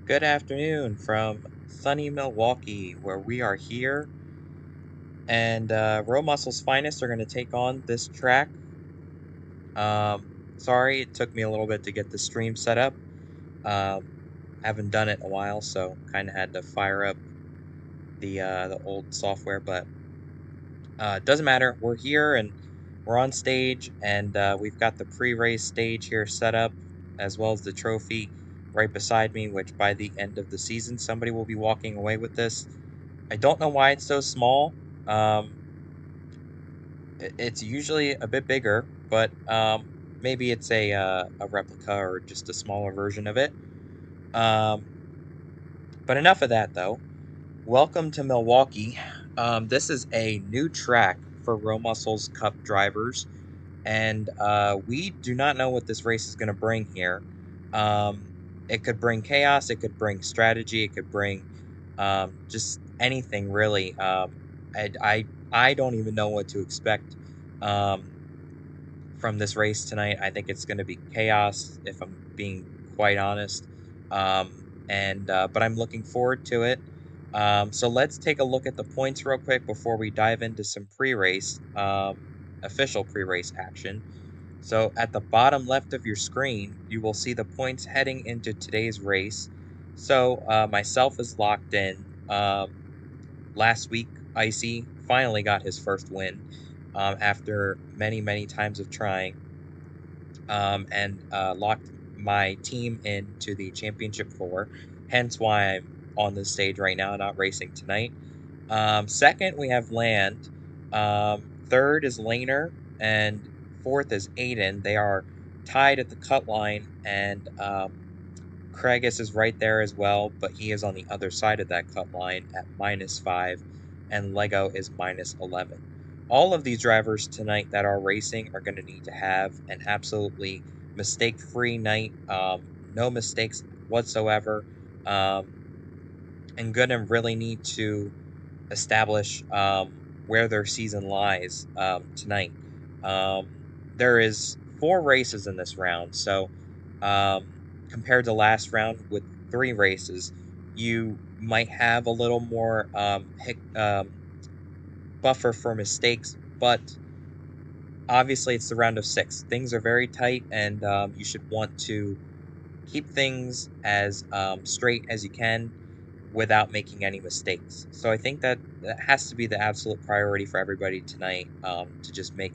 Good afternoon from sunny Milwaukee, where we are here, and RoMuscle's finest are going to take on this track. Sorry, it took me a little bit to get the stream set up. Um, haven't done it in a while, so kind of had to fire up the old software, but it doesn't matter. We're here and we're on stage, and we've got the pre-race stage here set up, as well as the trophy right beside me. Which by the end of the season, somebody will be walking away with this. I don't know why it's so small. Um, it's usually a bit bigger, but maybe it's a replica or just a smaller version of it. Um, but enough of that, though. Welcome to Milwaukee. This is a new track for RoMuscle's Cup drivers, and we do not know what this race is going to bring here. Um, it could bring chaos, it could bring strategy, it could bring just anything really. I don't even know what to expect um, from this race tonight. I think it's going to be chaos, if I'm being quite honest. And But I'm looking forward to it. So let's take a look at the points real quick before we dive into some pre-race, official pre-race action. So at the bottom left of your screen, you will see the points heading into today's race. So myself is locked in. Last week, Icy finally got his first win after many, many times of trying, and locked my team into the championship four. Hence why I'm on this stage right now, not racing tonight. Second, we have Land. Third is Laner, and fourth is Aiden. They are tied at the cut line, and Kragus is right there as well, but he is on the other side of that cut line at -5, and Lego is -11. All of these drivers tonight that are racing are going to need to have an absolutely mistake-free night, no mistakes whatsoever, um, and going to really need to establish where their season lies tonight. Um, there is 4 races in this round, so um, compared to last round with 3 races, you might have a little more buffer for mistakes, but obviously it's the round of 6. Things are very tight, and you should want to keep things as straight as you can without making any mistakes. So I think that that has to be the absolute priority for everybody tonight, to just make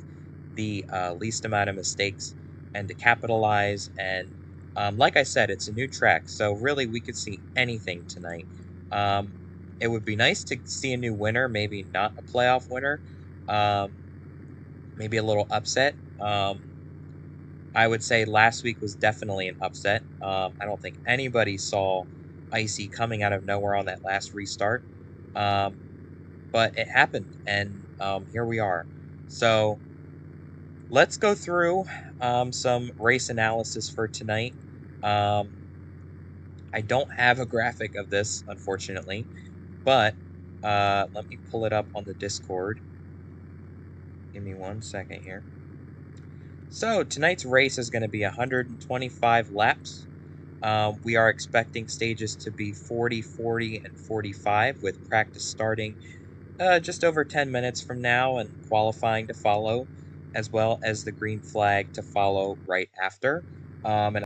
the least amount of mistakes and to capitalize. And like I said, it's a new track, so really we could see anything tonight. Um, it would be nice to see a new winner, maybe not a playoff winner, um, maybe a little upset. I would say last week was definitely an upset. I don't think anybody saw Icy coming out of nowhere on that last restart, um, but it happened, and here we are. So let's go through some race analysis for tonight. Um, I don't have a graphic of this, unfortunately, but let me pull it up on the Discord. Give me 1 second here. So tonight's race is going to be 125 laps. We are expecting stages to be 40, 40, and 45, with practice starting just over 10 minutes from now and qualifying to follow, as well as the green flag to follow right after. And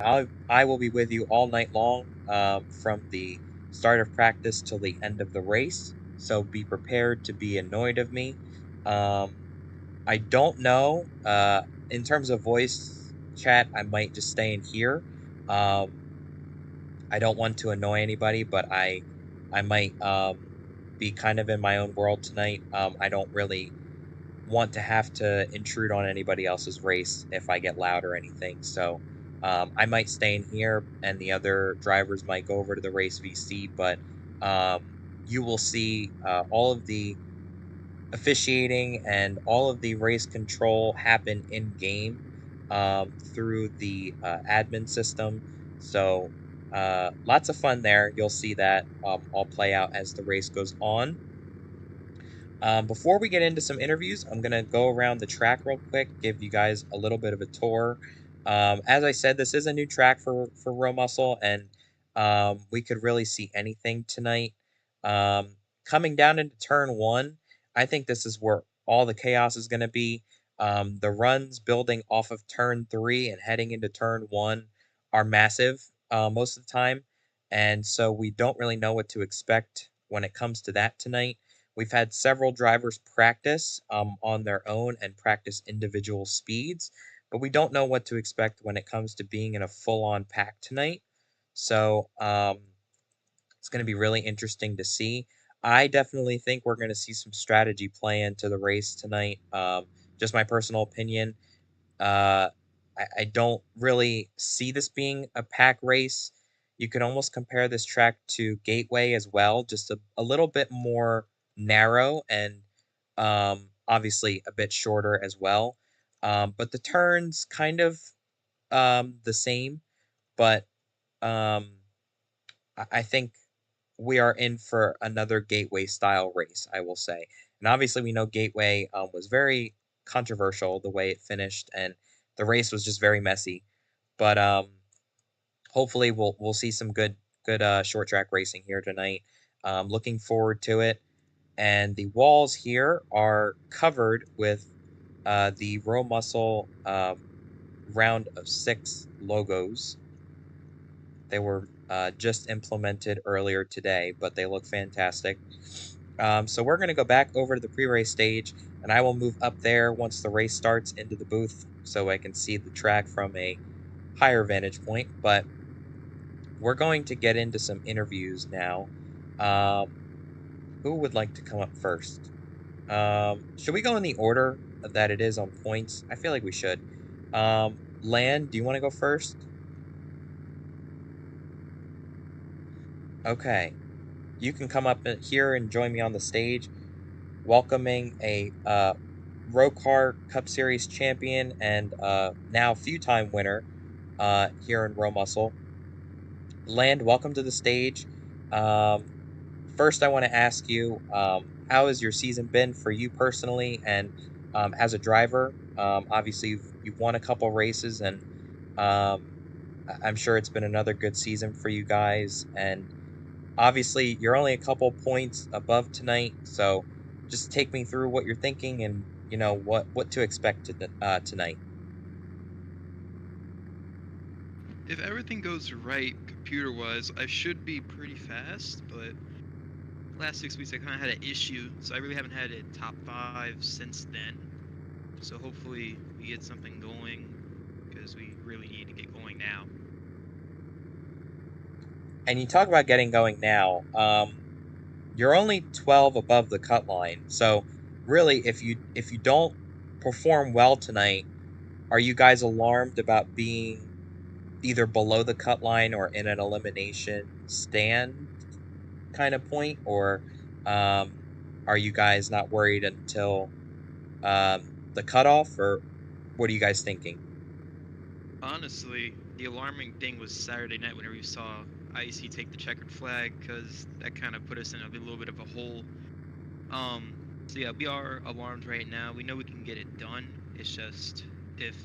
I will be with you all night long, from the start of practice till the end of the race. So be prepared to be annoyed of me. Um, I don't know. In terms of voice chat, I might just stay in here. Um, I don't want to annoy anybody, but I might be kind of in my own world tonight. I don't really want to have to intrude on anybody else's race if I get loud or anything. So I might stay in here, and the other drivers might go over to the race VC. But um, you will see all of the officiating and all of the race control happen in game through the admin system. So lots of fun there. You'll see that all play out as the race goes on. Before we get into some interviews, I'm going to go around the track real quick, give you guys a little bit of a tour. As I said, this is a new track for RoMuscle, and We could really see anything tonight. Coming down into turn one, I think this is where all the chaos is going to be. The runs building off of turn three and heading into turn one are massive most of the time. And so we don't really know what to expect when it comes to that tonight. We've had several drivers practice on their own and practice individual speeds, but we don't know what to expect when it comes to being in a full on pack tonight. So it's going to be really interesting to see. I definitely think we're going to see some strategy play into the race tonight. Just my personal opinion. Uh, I don't really see this being a pack race. You could almost compare this track to Gateway as well, just a little bit more narrow and obviously a bit shorter as well. But the turns kind of the same, but um, I think we are in for another Gateway style race, I will say. And obviously, we know Gateway was very controversial the way it finished, and the race was just very messy. But hopefully, we'll see some good short track racing here tonight. Looking forward to it. And the walls here are covered with the RoMuscle round of six logos. They were just implemented earlier today, but they look fantastic. So we're going to go back over to the pre-race stage, and I will move up there once the race starts into the booth so I can see the track from a higher vantage point. But we're going to get into some interviews now. Who would like to come up first? Should we go in the order that it is on points? I feel like we should. Land, do you want to go first? Okay. You can come up here and join me on the stage, welcoming a Rocar Cup Series champion and now few-time winner here in RoMuscle. Land, welcome to the stage. Um, First, I want to ask you, how has your season been for you personally and as a driver? Obviously, you've won a couple races, and um, I'm sure it's been another good season for you guys. And obviously, you're only a couple points above tonight, so just take me through what you're thinking and what to expect tonight. If everything goes right computer-wise, I should be pretty fast, but last 6 weeks I kind of had an issue, so I really haven't had a top 5 since then. So hopefully we get something going, because we really need to get going now. And you talk about getting going now. You're only 12 above the cut line, so really, if you don't perform well tonight, are you guys alarmed about being either below the cut line or in an elimination stand kind of point, or um, are you guys not worried until the cutoff, or what are you guys thinking? Honestly, the alarming thing was Saturday night whenever you saw IEC take the checkered flag, because that kind of put us in a little bit of a hole. Um, so yeah, we are alarmed right now. We know we can get it done. It's just if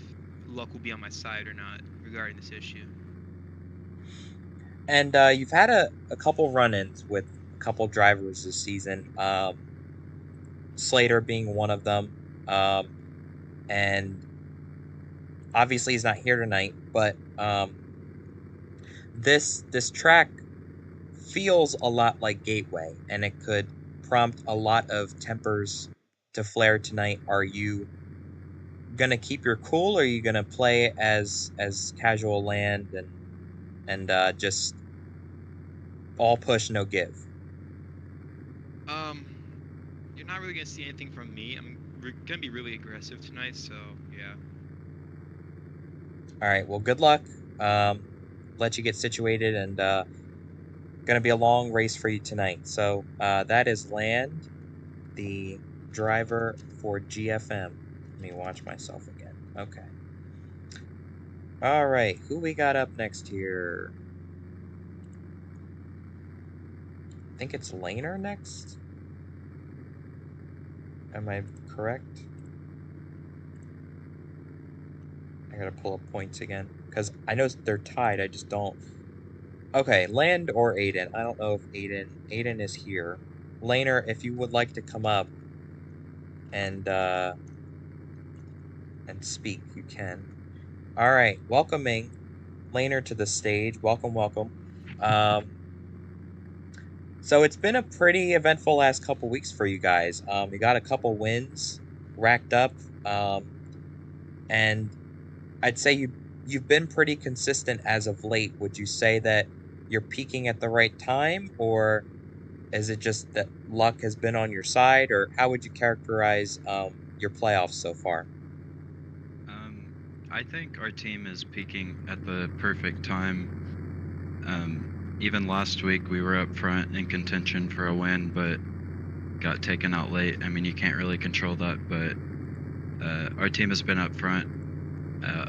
luck will be on my side or not regarding this issue. And you've had a couple run-ins with a couple drivers this season, Slater being one of them. And obviously he's not here tonight, but this track feels a lot like Gateway, and it could prompt a lot of tempers to flare tonight. Are you gonna keep your cool, or are you gonna play as casual land and just all push no give? Um, you're not really gonna see anything from me. I'm gonna be really aggressive tonight, so yeah. All right, well, good luck. Um, let you get situated, and gonna be a long race for you tonight. So that is Land, the driver for GFM. Let me watch myself again. Okay. All right, who we got up next here? I think it's Laner next. Am I correct? I gotta pull up points again because I know they're tied. I just don't. Okay, Land or Aiden. I don't know if Aiden is here. Laner, if you would like to come up and speak, you can. All right, welcoming Laner to the stage. Welcome, welcome. So it's been a pretty eventful last couple weeks for you guys. You got a couple wins racked up, and I'd say you've been pretty consistent as of late. Would you say that you're peaking at the right time, or is it just that luck has been on your side, or how would you characterize your playoffs so far? I think our team is peaking at the perfect time. Even last week, we were up front in contention for a win, but got taken out late. I mean, you can't really control that, but our team has been up front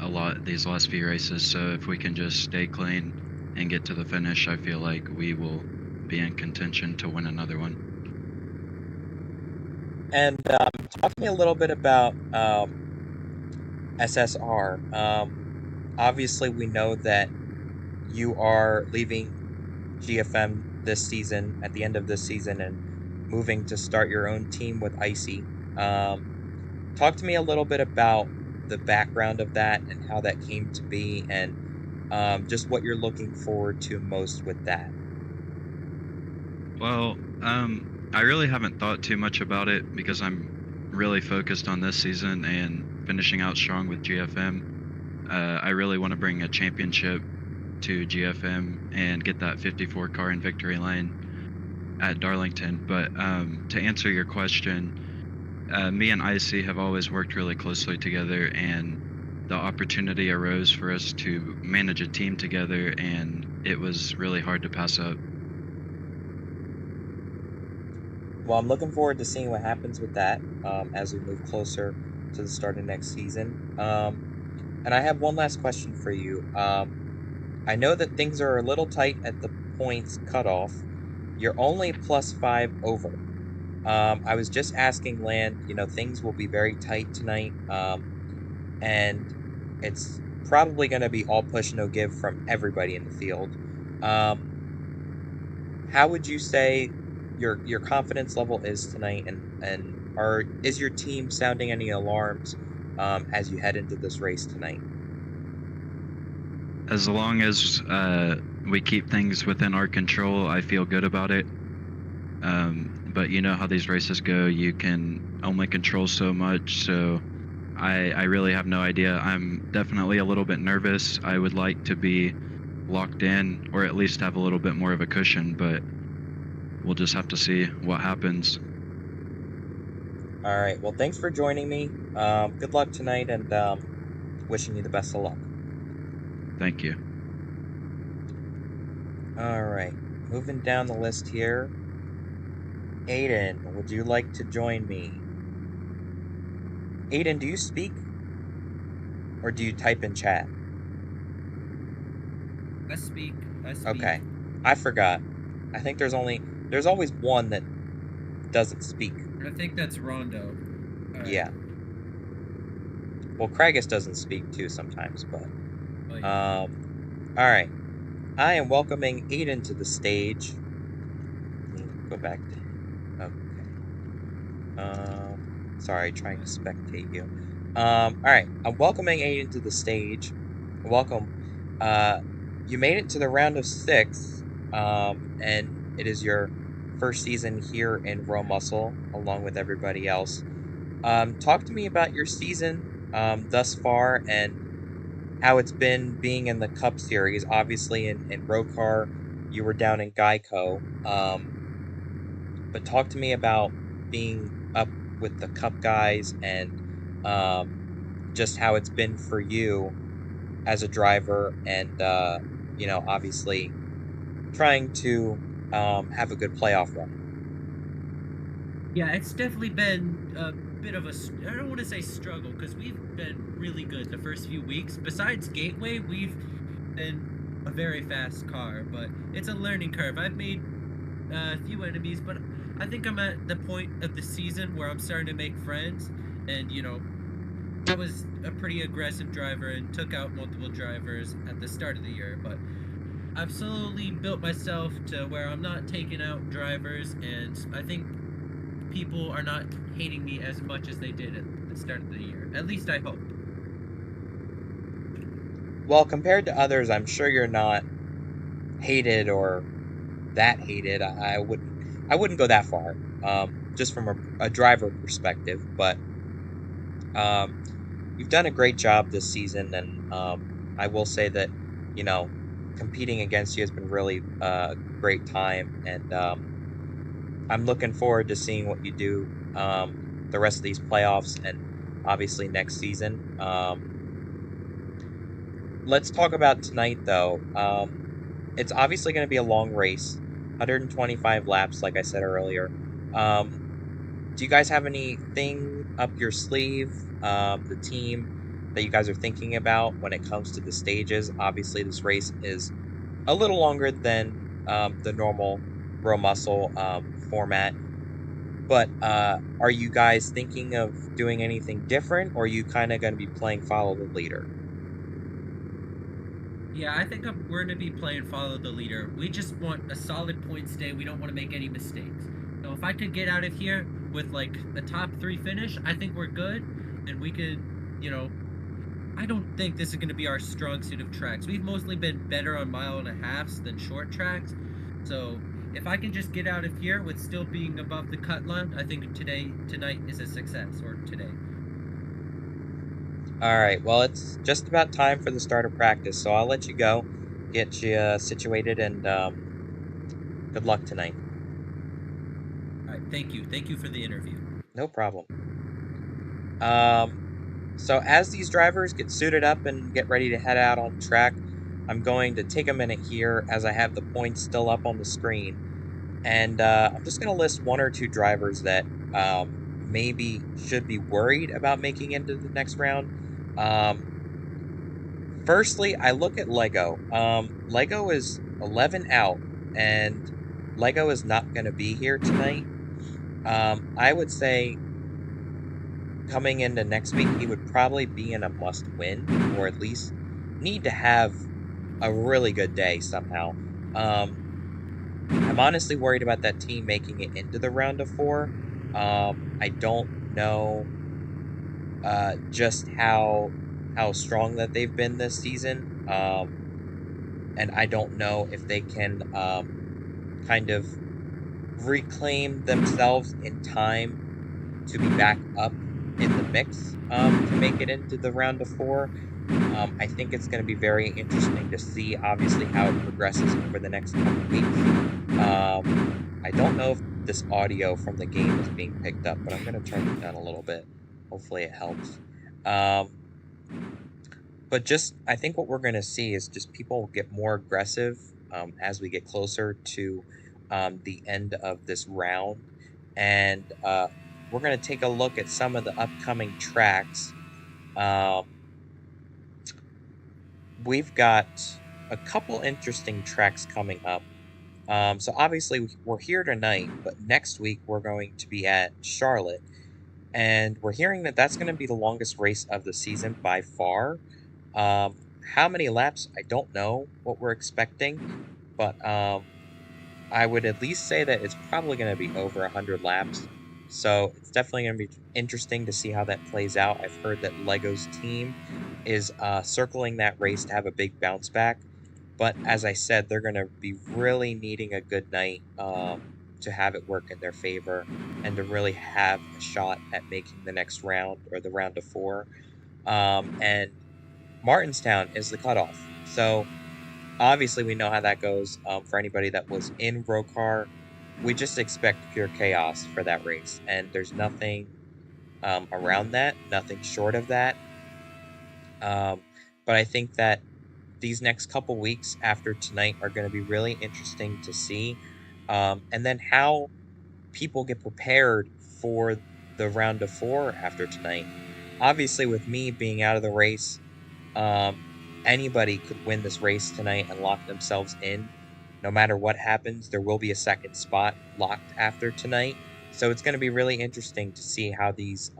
a lot these last few races. So if we can just stay clean and get to the finish, I feel like we will be in contention to win another one. And talk to me a little bit about SSR. Obviously, we know that you are leaving GFM this season, at the end of this season, and moving to start your own team with Icy. Talk to me a little bit about the background of that and how that came to be, and just what you're looking forward to most with that. Well, I really haven't thought too much about it because I'm really focused on this season and finishing out strong with GFM. I really want to bring a championship to GFM and get that 54 car in victory lane at Darlington. But to answer your question, me and Icy have always worked really closely together, and the opportunity arose for us to manage a team together, and it was really hard to pass up. Well, I'm looking forward to seeing what happens with that as we move closer to the start of next season. And I have one last question for you. I know that things are a little tight at the points cutoff. You're only +5 over. I was just asking Land, things will be very tight tonight, and it's probably going to be all push, no give from everybody in the field. How would you say your confidence level is tonight, and is your team sounding any alarms as you head into this race tonight? As long as we keep things within our control, I feel good about it. But you know how these races go, you can only control so much, so I really have no idea. I'm definitely a little bit nervous. I would like to be locked in, or at least have a little bit more of a cushion, but we'll just have to see what happens. All right, well, thanks for joining me. Good luck tonight, and wishing you the best of luck. Thank you. All right, moving down the list here. Aiden, would you like to join me? Aiden, do you speak? Or do you type in chat? I speak. Okay, I forgot. I think there's always one that doesn't speak. I think that's Rondo. Yeah. Well, Kragus doesn't speak too sometimes, but all right. I am welcoming Aiden to the stage. Let me go back to sorry, trying to spectate you. All right, I'm welcoming Aiden to the stage. Welcome. You made it to the round of 6, and it is your first season here in RoMuscle, along with everybody else. Talk to me about your season thus far and how it's been being in the Cup Series. Obviously, in Rocar, you were down in Geico. But talk to me about being up with the Cup guys and just how it's been for you as a driver and, obviously trying to have a good playoff run. Yeah, it's definitely been a bit of a, I don't want to say struggle, because we've been really good the first few weeks. Besides Gateway, we've been a very fast car, but it's a learning curve. I've made a few enemies, but I think I'm at the point of the season where I'm starting to make friends, and I was a pretty aggressive driver and took out multiple drivers at the start of the year, but I've slowly built myself to where I'm not taking out drivers, and I think people are not hating me as much as they did at the start of the year. At least I hope. Well, compared to others, I'm sure you're not hated or that hated. I wouldn't go that far. Just from a driver perspective, but you've done a great job this season, and I will say that you know competing against you has been really a great time, and I'm looking forward to seeing what you do the rest of these playoffs and obviously next season. Let's talk about tonight, though. It's obviously going to be a long race, 125 laps, like I said earlier. Do you guys have anything up your sleeve, the team that you guys are thinking about when it comes to the stages? Obviously, this race is a little longer than the normal RoMuscle format. But are you guys thinking of doing anything different, or are you kind of going to be playing follow the leader? Yeah, I think we're going to be playing follow the leader. We just want a solid points day. We don't want to make any mistakes. So if I could get out of here with like a top 3 finish, I think we're good, and we could, you know, I don't think this is going to be our strong suit of tracks. We've mostly been better on 1.5 miles than short tracks. So if I can just get out of here with still being above the cut line, I think tonight is a success, or today. All right, well, it's just about time for the start of practice, so I'll let you go, get you situated, and good luck tonight. All right, thank you. Thank you for the interview. No problem. So as these drivers get suited up and get ready to head out on track, I'm going to take a minute here as I have the points still up on the screen. And I'm just going to list 1 or 2 drivers that maybe should be worried about making into the next round. Firstly, I look at Lego. Lego is 11 out, and Lego is not going to be here tonight. I would say coming into next week, he would probably be in a must-win, or at least need to have a really good day somehow. I'm honestly worried about that team making it into the round of 4. I don't know just how strong that they've been this season, and I don't know if they can kind of reclaim themselves in time to be back up in the mix to make it into the round of 4. I think it's going to be very interesting to see, obviously, how it progresses over the next couple weeks. I don't know if this audio from the game is being picked up, but I'm going to turn it down a little bit. Hopefully it helps. But just, I think what we're going to see is just people get more aggressive as we get closer to the end of this round. And we're going to take a look at some of the upcoming tracks. We've got a couple interesting tracks coming up. So obviously we're here tonight, but next week we're going to be at Charlotte. And we're hearing that that's going to be the longest race of the season by far. How many laps, I don't know what we're expecting, but I would at least say that it's probably going to be over 100 laps. So it's definitely going to be interesting to see how that plays out. I've heard that Lego's team is circling that race to have a big bounce back. But as I said, they're going to be really needing a good night to have it work in their favor and to really have a shot at making the next round or the round of 4. And Martinstown is the cutoff. So obviously we know how that goes. For anybody that was in Rocar, we just expect pure chaos for that race. And there's nothing around that, nothing short of that. But I think that these next couple weeks after tonight are going to be really interesting to see. And then how people get prepared for the round of 4 after tonight. Obviously, with me being out of the race, anybody could win this race tonight and lock themselves in. No matter what happens, there will be a second spot locked after tonight. So it's going to be really interesting to see how these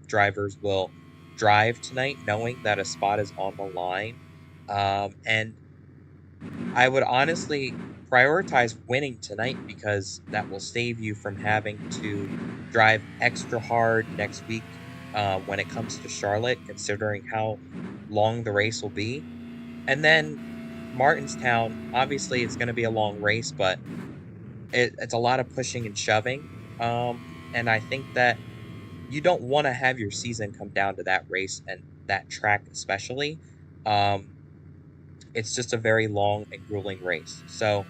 drivers will drive tonight, knowing that a spot is on the line. And I would honestly prioritize winning tonight because that will save you from having to drive extra hard next week when it comes to Charlotte, considering how long the race will be. And then Martinstown, obviously, it's going to be a long race, but it's a lot of pushing and shoving. And I think that you don't want to have your season come down to that race and that track, especially. Um, it's just a very long and grueling race. So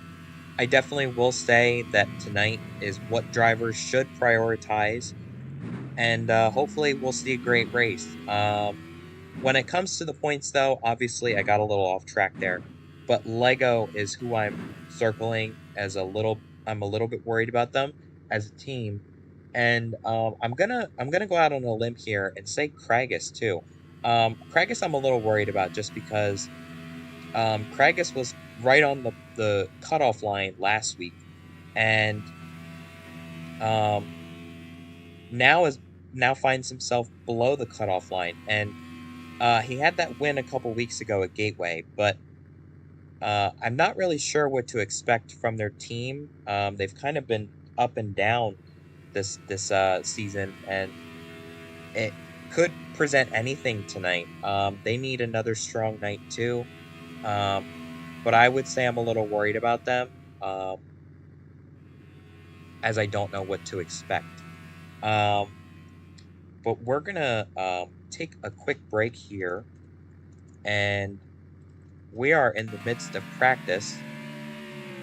I definitely will say that tonight is what drivers should prioritize, and hopefully we'll see a great race. When it comes to the points, though, obviously I got a little off track there, but Lego is who I'm circling as a little. I'm a little bit worried about them as a team, and I'm gonna go out on a limb here and say Kragus too. Kragus I'm a little worried about just because Kragus was right on the cutoff line last week, and um, now is now finds himself below the cutoff line. And he had that win a couple weeks ago at Gateway, but I'm not really sure what to expect from their team. They've kind of been up and down this season, and it could present anything tonight. They need another strong night too. Um, but I would say I'm a little worried about them, um, as I don't know what to expect. Um, but we're gonna take a quick break here, and we are in the midst of practice,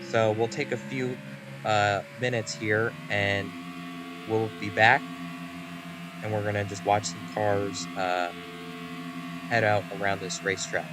so we'll take a few minutes here, and we'll be back, and we're gonna just watch some cars head out around this racetrack.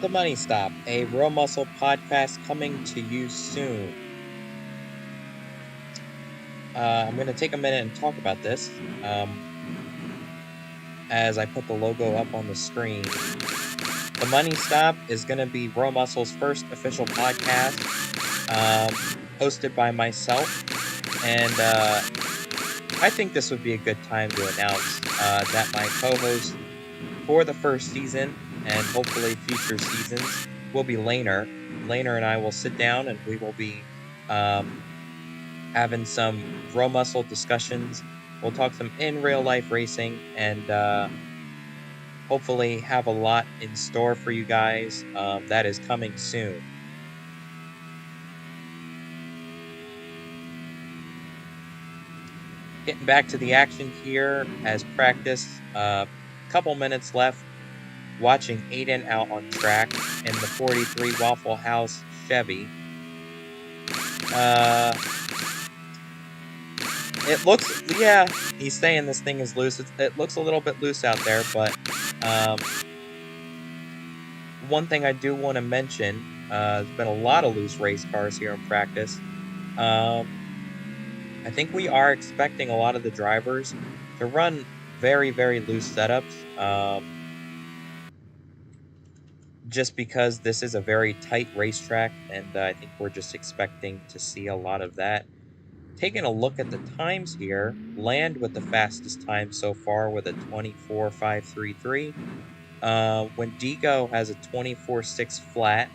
The Money Stop, a RoMuscle podcast coming to you soon. I'm going to take a minute and talk about this as I put the logo up on the screen. The Money Stop is going to be RoMuscle's first official podcast, hosted by myself, and I think this would be a good time to announce that my co-host for the first season and hopefully future seasons will be Laner. Laner and I will sit down and we will be having some RoMuscle discussions. We'll talk some in real life racing and hopefully have a lot in store for you guys. That is coming soon. Getting back to the action here as practice. Couple minutes left. Watching Aiden out on track in the 43 Waffle House Chevy. It looks, yeah, he's saying this thing is loose. It looks a little bit loose out there, but one thing I do want to mention, there's been a lot of loose race cars here in practice. I think we are expecting a lot of the drivers to run very, very loose setups. Just because this is a very tight racetrack, and I think we're just expecting to see a lot of that. Taking a look at the times here, Land with the fastest time so far with a 24.533. Wendigo has a 24.6 flat.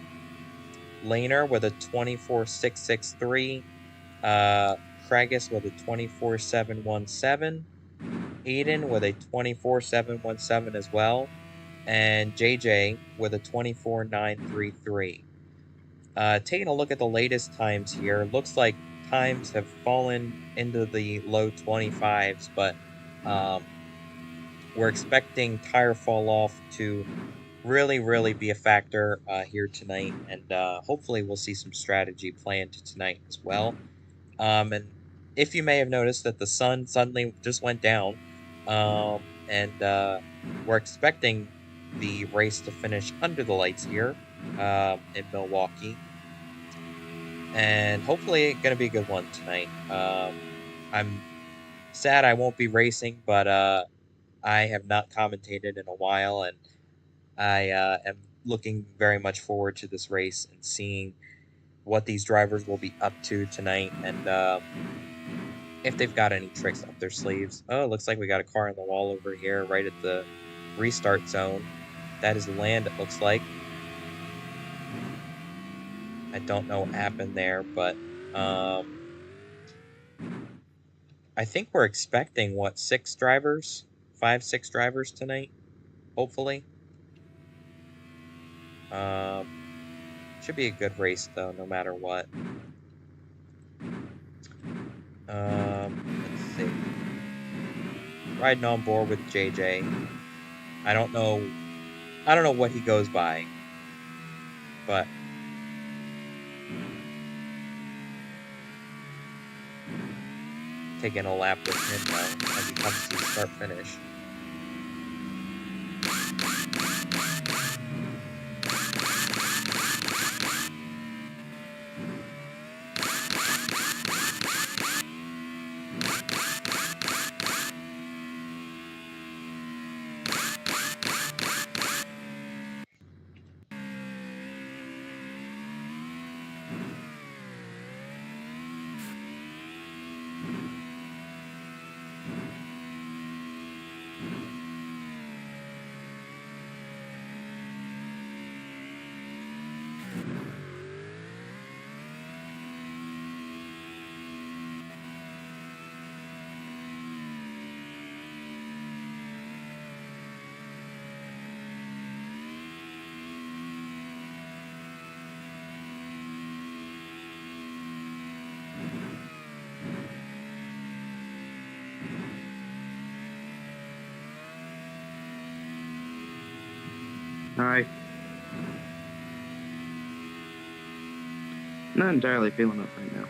Laner with a 24.663. Kragus with a 24.717. Aiden with a 24.717 as well. And JJ with a 24.933. Taking a look at the latest times here, looks like times have fallen into the low 25s, but we're expecting tire fall off to really be a factor here tonight, and hopefully we'll see some strategy play into tonight as well. And if you may have noticed that the sun suddenly just went down, and we're expecting the race to finish under the lights here in Milwaukee. And hopefully going to be a good one tonight. I'm sad I won't be racing, but I have not commentated in a while, and I am looking very much forward to this race and seeing what these drivers will be up to tonight, and if they've got any tricks up their sleeves. Oh, it looks like we got a car on the wall over here right at the restart zone. That is Land, it looks like. I don't know what happened there, but I think we're expecting, 6 drivers? 5, 6 drivers tonight, hopefully. Should be a good race, though, no matter what. Let's see. Riding on board with JJ. I don't know what he goes by, but taking a lap with him now as he comes to start finish. Hi. Not entirely feeling it right now.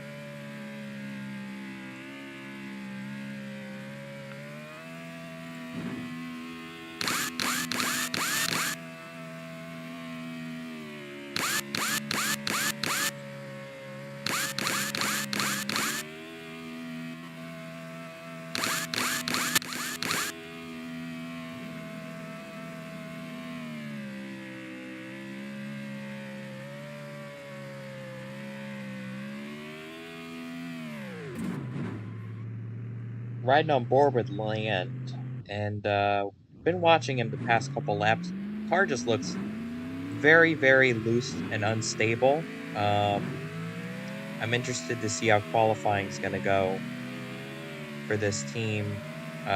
riding on board with Land, and been watching him the past couple laps. Car just looks very, very loose and unstable. I'm interested to see how qualifying is going to go for this team,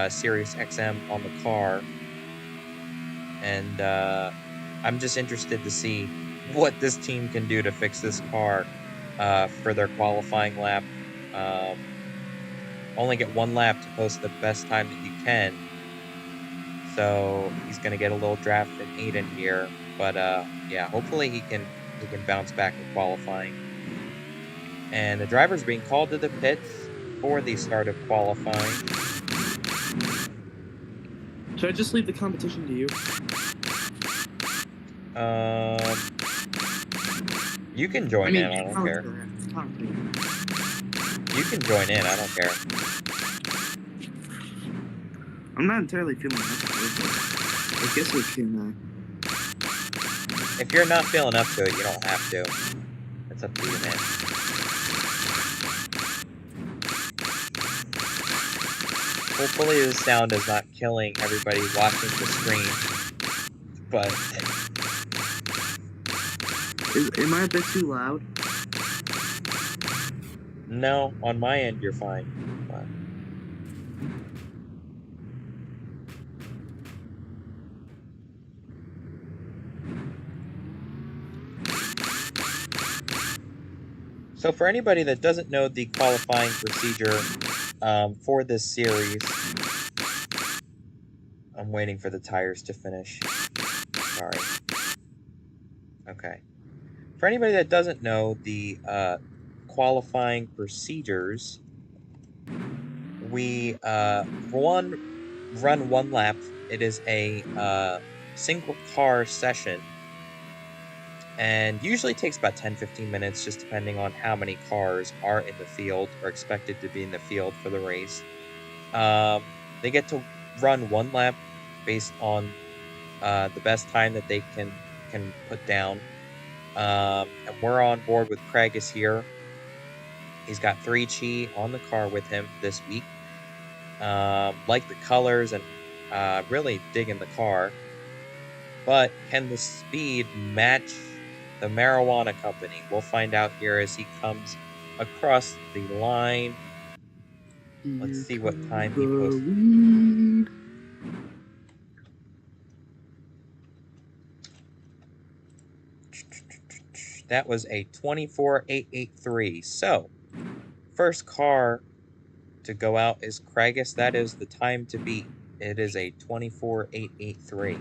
Sirius XM on the car, and I'm just interested to see what this team can do to fix this car for their qualifying lap. Only get one lap to post the best time that you can. So he's going to get a little draft from Aiden here, but yeah, hopefully he can bounce back in qualifying. And the driver's being called to the pits for the start of qualifying. Should I just leave the competition to you? You can join in. I don't care. You can join in. I don't care. I'm not entirely feeling up to it. I guess we can. If you're not feeling up to it, you don't have to. It's up to you, man. Hopefully the sound is not killing everybody watching the stream. But Am I a bit too loud? no, on my end you're fine. But so for anybody that doesn't know the qualifying procedure for this series, I'm waiting for the tires to finish. Sorry. Okay. For anybody that doesn't know the qualifying procedures, we run one lap. It is a single car session, and usually takes about 10-15 minutes, just depending on how many cars are in the field or expected to be in the field for the race. They get to run one lap based on the best time that they can put down. And we're on board with Craigus here. He's got 3Chi on the car with him this week. Like the colors and really digging the car. But can the speed match the Marijuana Company? We'll find out here as he comes across the line. Let's see what time he posted. That was a 24.883. So, first car to go out is Craigus. That is the time to beat. It is a 24.883.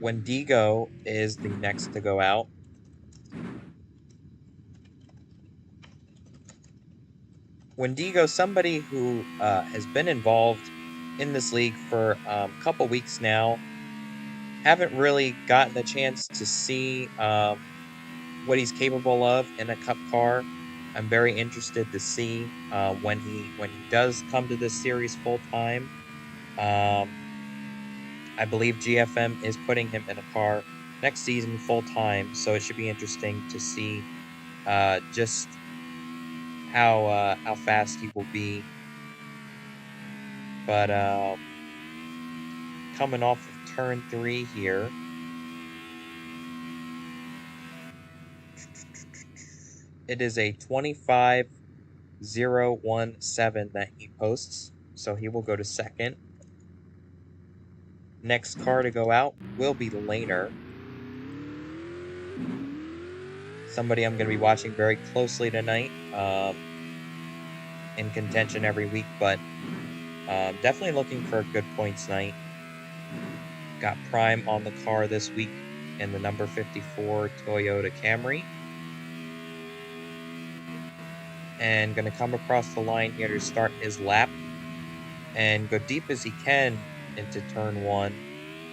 Wendigo is the next to go out. Wendigo, somebody who has been involved in this league for a couple weeks now. Haven't really gotten a chance to see what he's capable of in a cup car. I'm very interested to see when he does come to this series full time. I believe GFM is putting him in a car next season full time, so it should be interesting to see just how fast he will be. But coming off of turn 3 here, it is a 25.017 that he posts, so he will go to second. Next car to go out will be Laner. Somebody I'm going to be watching very closely tonight. In contention every week, but definitely looking for a good points night. Got Prime on the car this week in the number 54 Toyota Camry. And going to come across the line here to start his lap and go deep as he can into turn 1.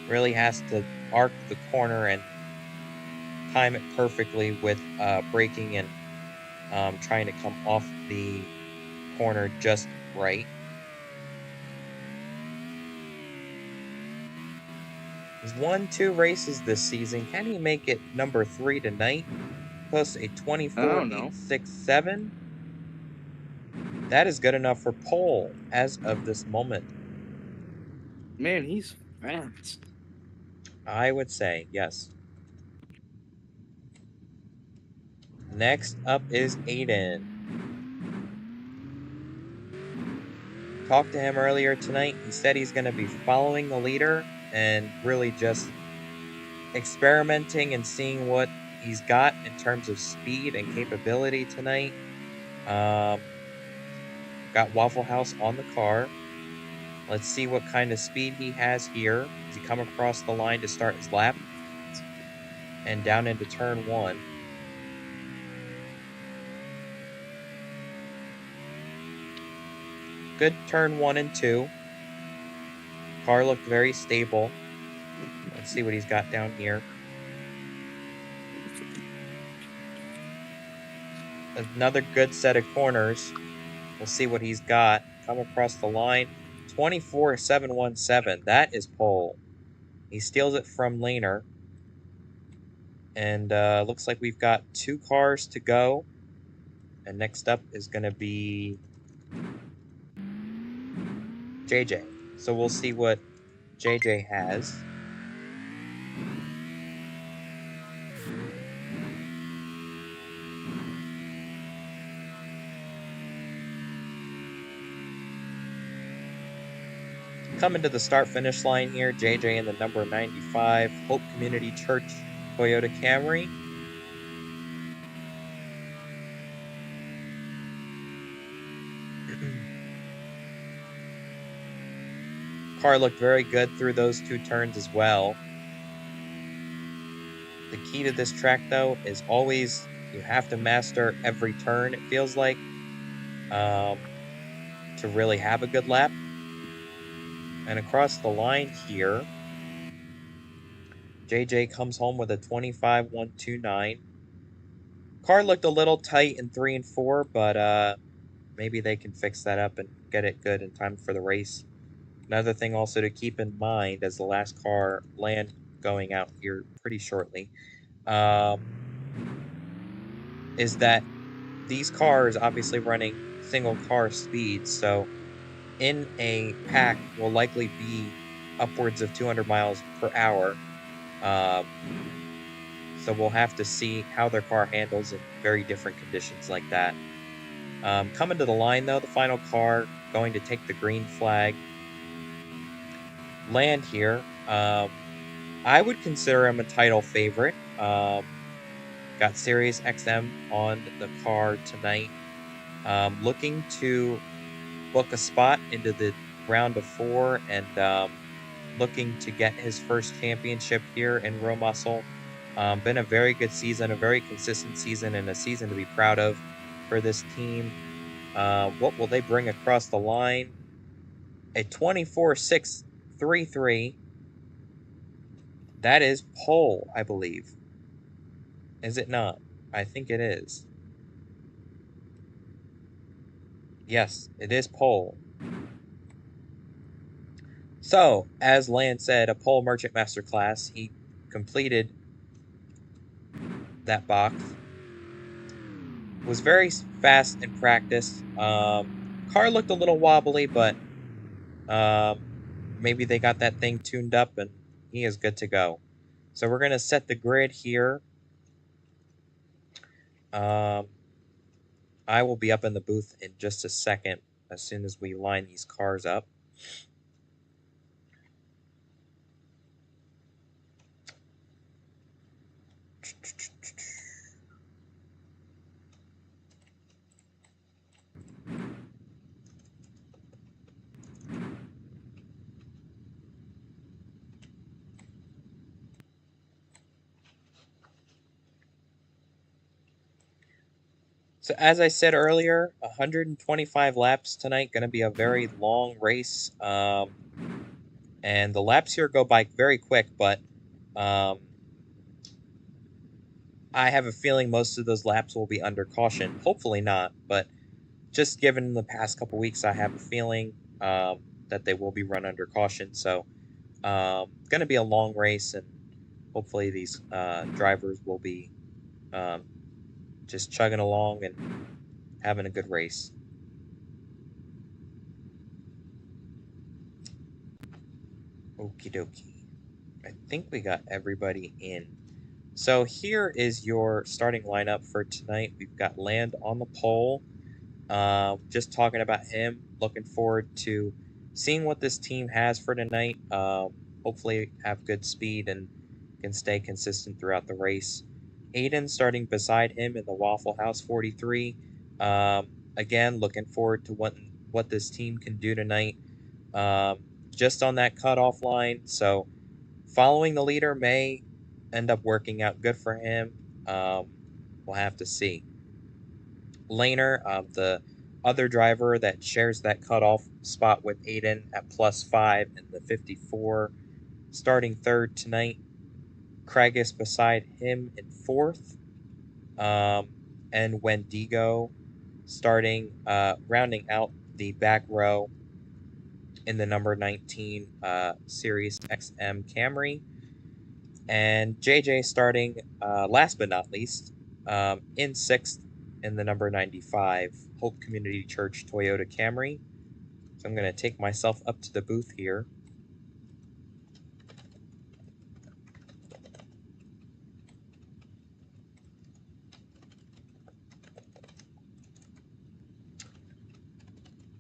Really has to arc the corner and time it perfectly with braking and trying to come off the corner just right. He's won 2 races this season. Can he make it number 3 tonight? Plus a 24.867. That is good enough for pole as of this moment. Man, he's fast. I would say, yes. Next up is Aiden. Talked to him earlier tonight. He said he's going to be following the leader and really just experimenting and seeing what he's got in terms of speed and capability tonight. Got Waffle House on the car. Let's see what kind of speed he has here as he come across the line to start his lap and down into turn 1. Good turn 1 and 2. Car looked very stable. Let's see what he's got down here. Another good set of corners. We'll see what he's got. Come across the line. 24.717. That is pole. He steals it from Laner. And looks like we've got 2 cars to go. And next up is going to be JJ. So we'll see what JJ has. Coming to the start-finish line here, JJ in the number 95 Hope Community Church Toyota Camry. Car looked very good through those 2 turns as well. The key to this track, though, is always you have to master every turn, it feels like, to really have a good lap. And across the line here, JJ comes home with a 25.129. Car looked a little tight in 3 and 4, but maybe they can fix that up and get it good in time for the race. Another thing also to keep in mind as the last car land going out here pretty shortly is that these cars obviously running single car speeds, so in a pack will likely be upwards of 200 miles per hour. So we'll have to see how their car handles in very different conditions like that. Coming to the line, though, the final car going to take the green flag. Land here. I would consider him a title favorite. Got Sirius XM on the car tonight. Looking to book a spot into the round of 4 and looking to get his first championship here in RoMuscle. Been a very good season, a very consistent season, and a season to be proud of for this team. What will they bring across the line? A 24.633. That is pole, I believe. Is it not? I think it is. Yes, it is pole. So, as Lan said, a pole merchant masterclass. He completed that box. Was very fast in practice. Car looked a little wobbly, but maybe they got that thing tuned up and he is good to go. So we're going to set the grid here. I will be up in the booth in just a second as soon as we line these cars up. So as I said earlier, 125 laps tonight, going to be a very long race. And the laps here go by very quick, but I have a feeling most of those laps will be under caution. Hopefully not, but just given the past couple weeks, I have a feeling that they will be run under caution. So Going to be a long race, and hopefully these drivers will be just chugging along and having a good race. Okie dokie. I think we got everybody in. So here is your starting lineup for tonight. We've got Land on the pole. Just talking about him. Looking forward to seeing what this team has for tonight. Hopefully have good speed and can stay consistent throughout the race. Aiden starting beside him in the Waffle House 43. Again, looking forward to what this team can do tonight. Just on that cutoff line, so following the leader may end up working out good for him. We'll have to see. Laner, the other driver that shares that cutoff spot with Aiden at +5 in the 54, starting third tonight. Kragus beside him in fourth, and Wendigo starting, rounding out the back row in the number 19 Sirius XM Camry, and JJ starting last but not least in sixth in the number 95 Hope Community Church Toyota Camry. So I'm going to take myself up to the booth here.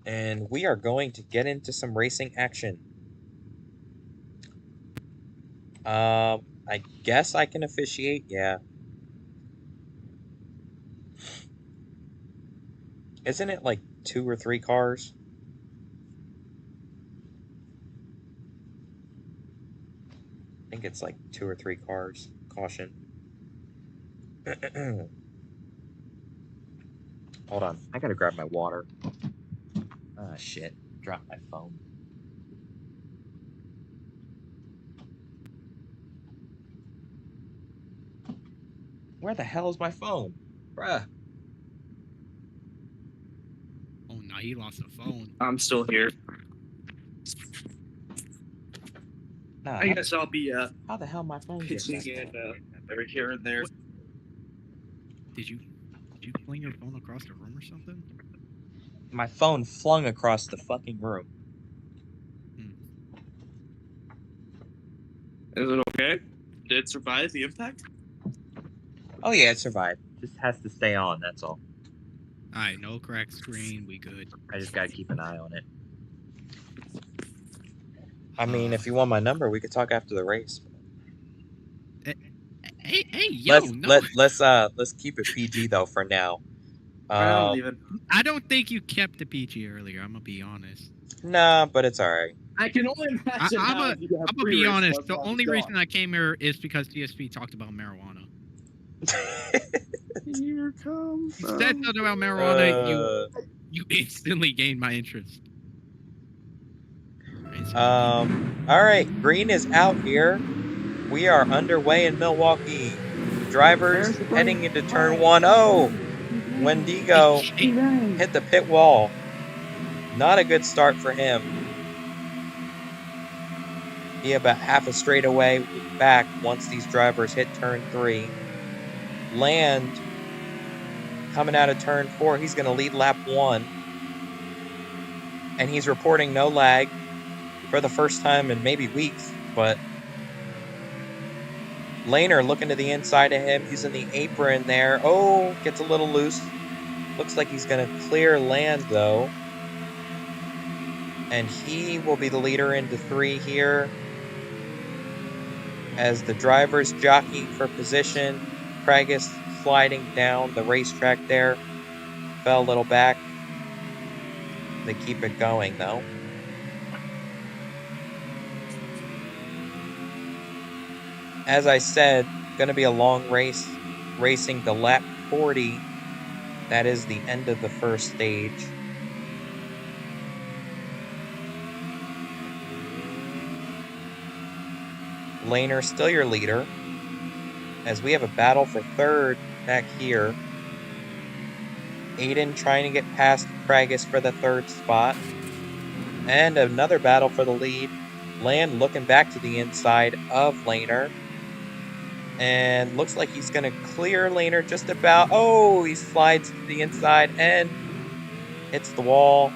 And we are going to get into some racing action. I guess I can officiate, yeah. Isn't it like 2 or 3 cars? I think it's like 2 or 3 cars. Caution. Hold on, I gotta grab my water. Ah, shit. Dropped my phone. Where the hell is my phone? Bruh. Oh, no, he lost the phone. I'm still here. Nah, I guess I'll be how the hell my phone gets pitching that it every here and there. Did you fling your phone across the room or something? My phone flung across the fucking room. Is it okay? Did it survive the impact? Oh yeah, it survived. Just has to stay on, that's all. Alright, no cracked screen, we good. I just gotta keep an eye on it. I mean, if you want my number, we could talk after the race. Hey, yo, let's keep it PG though for now. I'm leaving. I don't think you kept the PG earlier. I'm gonna be honest. Nah, but it's all right. I can only imagine. I'm gonna be honest. The only reason I came here is because DSP talked about marijuana. Here comes. You said something about marijuana. You instantly gained my interest. All right, green is out here. We are underway in Milwaukee. Drivers heading into turn 1. Oh, Wendigo hit the pit wall. Not a good start for him. He about half a straightaway back once these drivers hit turn 3. Land coming out of turn 4. He's going to lead lap 1. And he's reporting no lag for the first time in maybe weeks, but Laner looking to the inside of him, using the apron there. Oh, gets a little loose. Looks like he's going to clear Land, though. And he will be the leader into 3 here. As the drivers jockeying for position. Kragus sliding down the racetrack there. Fell a little back. They keep it going, though. As I said, going to be a long race, racing to lap 40. That is the end of the first stage. Laner still your leader, as we have a battle for third back here. Aiden trying to get past Kragus for the third spot. And another battle for the lead Land looking back to the inside of Laner. And looks like he's going to clear Laner just about. Oh, he slides to the inside and hits the wall.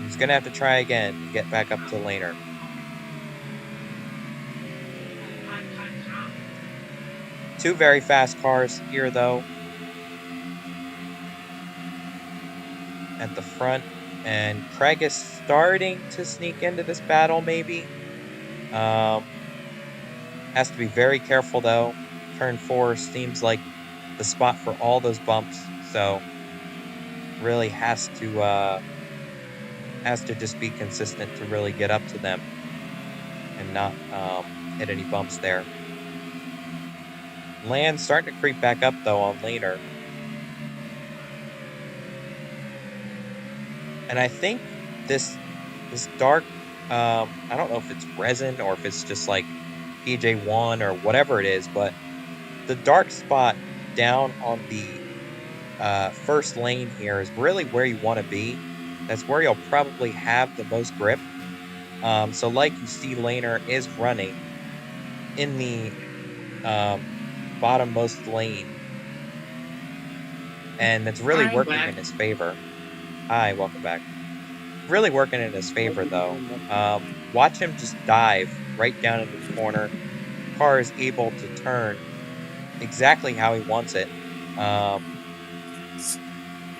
He's going to have to try again to get back up to Laner. Two very fast cars here, though, at the front. And Craig is starting to sneak into this battle, maybe. Has to be very careful, though. Turn 4 seems like the spot for all those bumps, so really has to just be consistent to really get up to them and not hit any bumps there. Land starting to creep back up, though, on Laner. And I think this dark, I don't know if it's resin or if it's just like PJ1 or whatever it is, but the dark spot down on the first lane here is really where you want to be. That's where you'll probably have the most grip. So like you see, Laner is running in the bottommost lane, and it's really working in his favor. Hi, welcome back. Really working in his favor, though. Watch him just dive right down into the corner. Car is able to turn exactly how he wants it.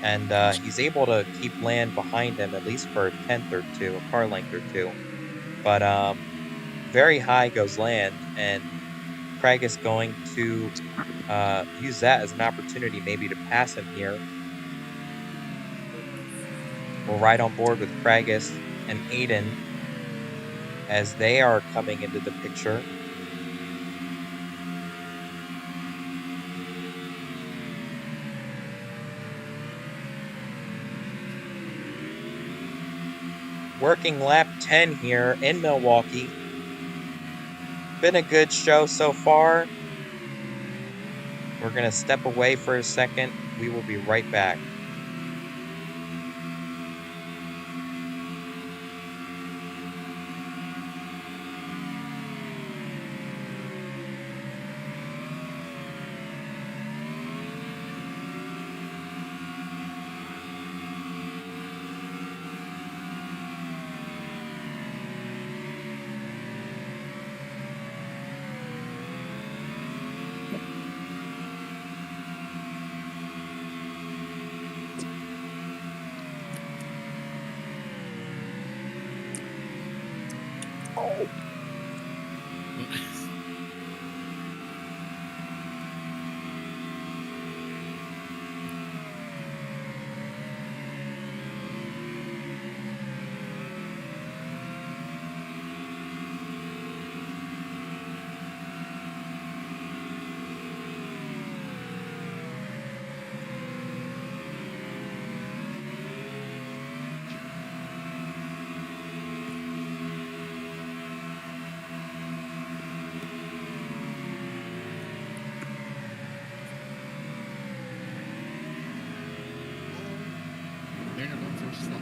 And he's able to keep Land behind him, at least for a tenth or two, a car length or two. But very high goes Land, and Craig is going to use that as an opportunity maybe to pass him here. We're right on board with Kragus and Aiden as they are coming into the picture. Working lap 10 here in Milwaukee. Been a good show so far. We're going to step away for a second. We will be right back. They're not going for slow.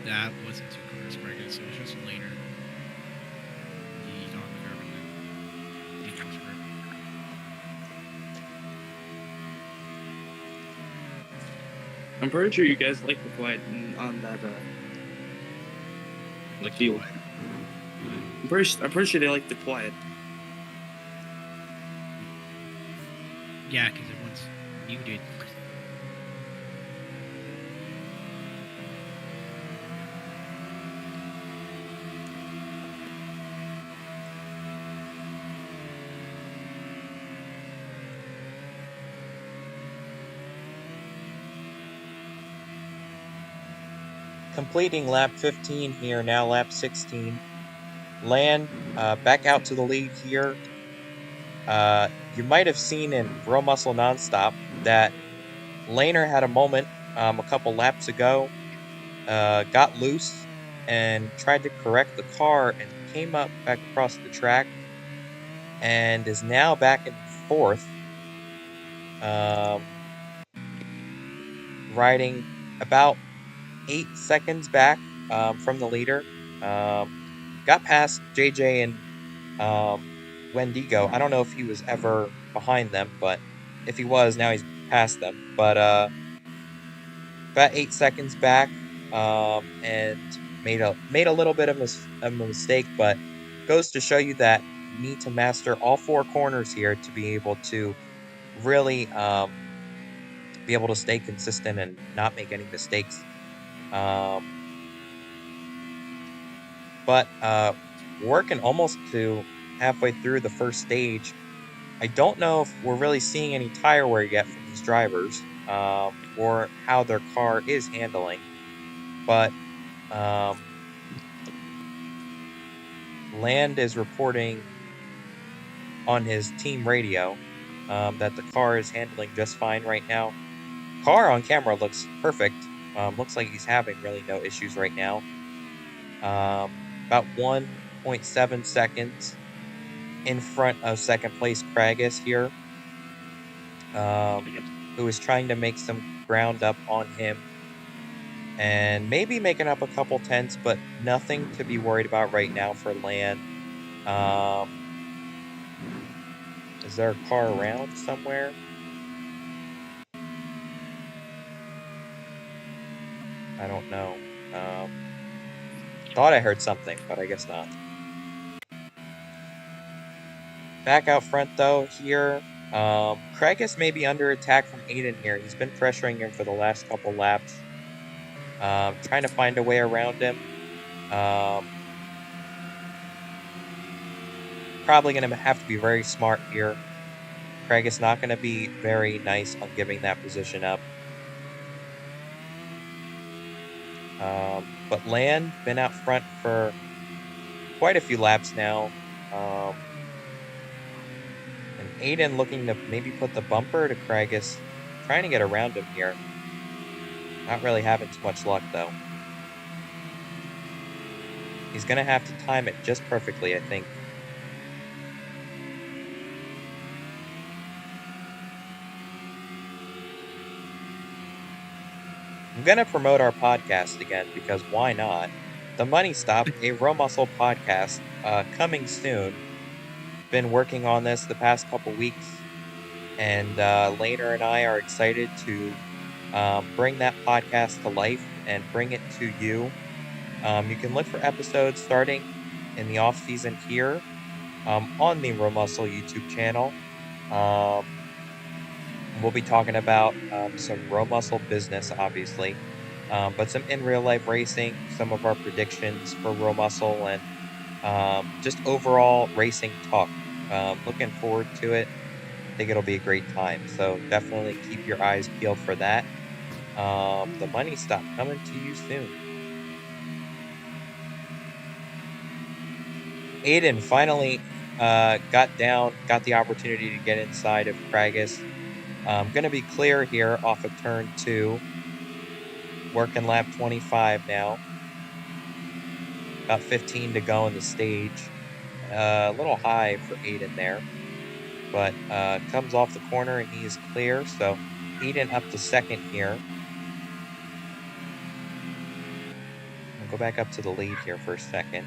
That wasn't two cars, Craig, so it was just later. He's on the curb and then he comes through. I'm pretty sure you guys like the quiet on that field. I'm pretty sure they like the quiet. Yeah, because everyone's muted. Completing lap 15 here, now lap 16. Land back out to the lead here. You might have seen in RoMuscle Nonstop that Laner had a moment a couple laps ago, got loose and tried to correct the car and came up back across the track and is now back in 4th, riding about 8 seconds back from the leader. Got past JJ and Wendigo. I don't know if he was ever behind them, but if he was, now he's past them. But about 8 seconds back, and made a little bit of a mistake, but goes to show you that you need to master all 4 corners here to be able to really be able to stay consistent and not make any mistakes. But working almost to halfway through the first stage. I don't know if we're really seeing any tire wear yet from these drivers, or how their car is handling, but Land is reporting on his team radio that the car is handling just fine right now. Car on camera looks perfect. Looks like he's having really no issues right now. About 1.7 seconds in front of second place Kragus here, who is trying to make some ground up on him and maybe making up a couple tenths, but nothing to be worried about right now for Land. Is there a car around somewhere? I don't know. Thought I heard something, but I guess not. Back out front, though, here. Kragus may be under attack from Aiden here. He's been pressuring him for the last couple laps. Trying to find a way around him. Probably going to have to be very smart here. Kragus not going to be very nice on giving that position up. But Land been out front for quite a few laps now. And Aiden looking to maybe put the bumper to Kragus, trying to get around him here. Not really having too much luck, though. He's going to have to time it just perfectly, I think. I'm going to promote our podcast again, because why not? The Money Stop, a RoMuscle podcast, coming soon. Been working on this the past couple weeks, and Laner and I are excited to bring that podcast to life and bring it to you. You can look for episodes starting in the off season here on the RoMuscle YouTube channel. We'll be talking about some RoMuscle business, obviously, but some in real life racing, some of our predictions for RoMuscle, and just overall racing talk. Looking forward to it. I think it'll be a great time. So definitely keep your eyes peeled for that. The Money Stop coming to you soon. Aiden finally got the opportunity to get inside of Kragus. Going to be clear here off of turn 2. Working lap 25 now. About 15 to go in the stage. A little high for Aiden there. But comes off the corner and he is clear. So Aiden up to second here. I'll go back up to the lead here for a second.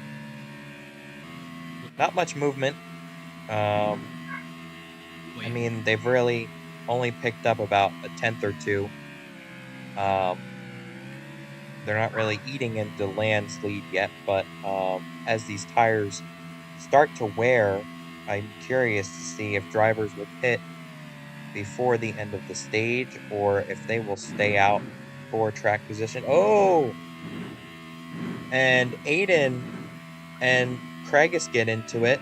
Not much movement. I mean, they've really only picked up about a tenth or two. They're not really eating into Land's lead yet, but as these tires start to wear, I'm curious to see if drivers will pit before the end of the stage or if they will stay out for track position. Oh! And Aiden and Kragus get into it.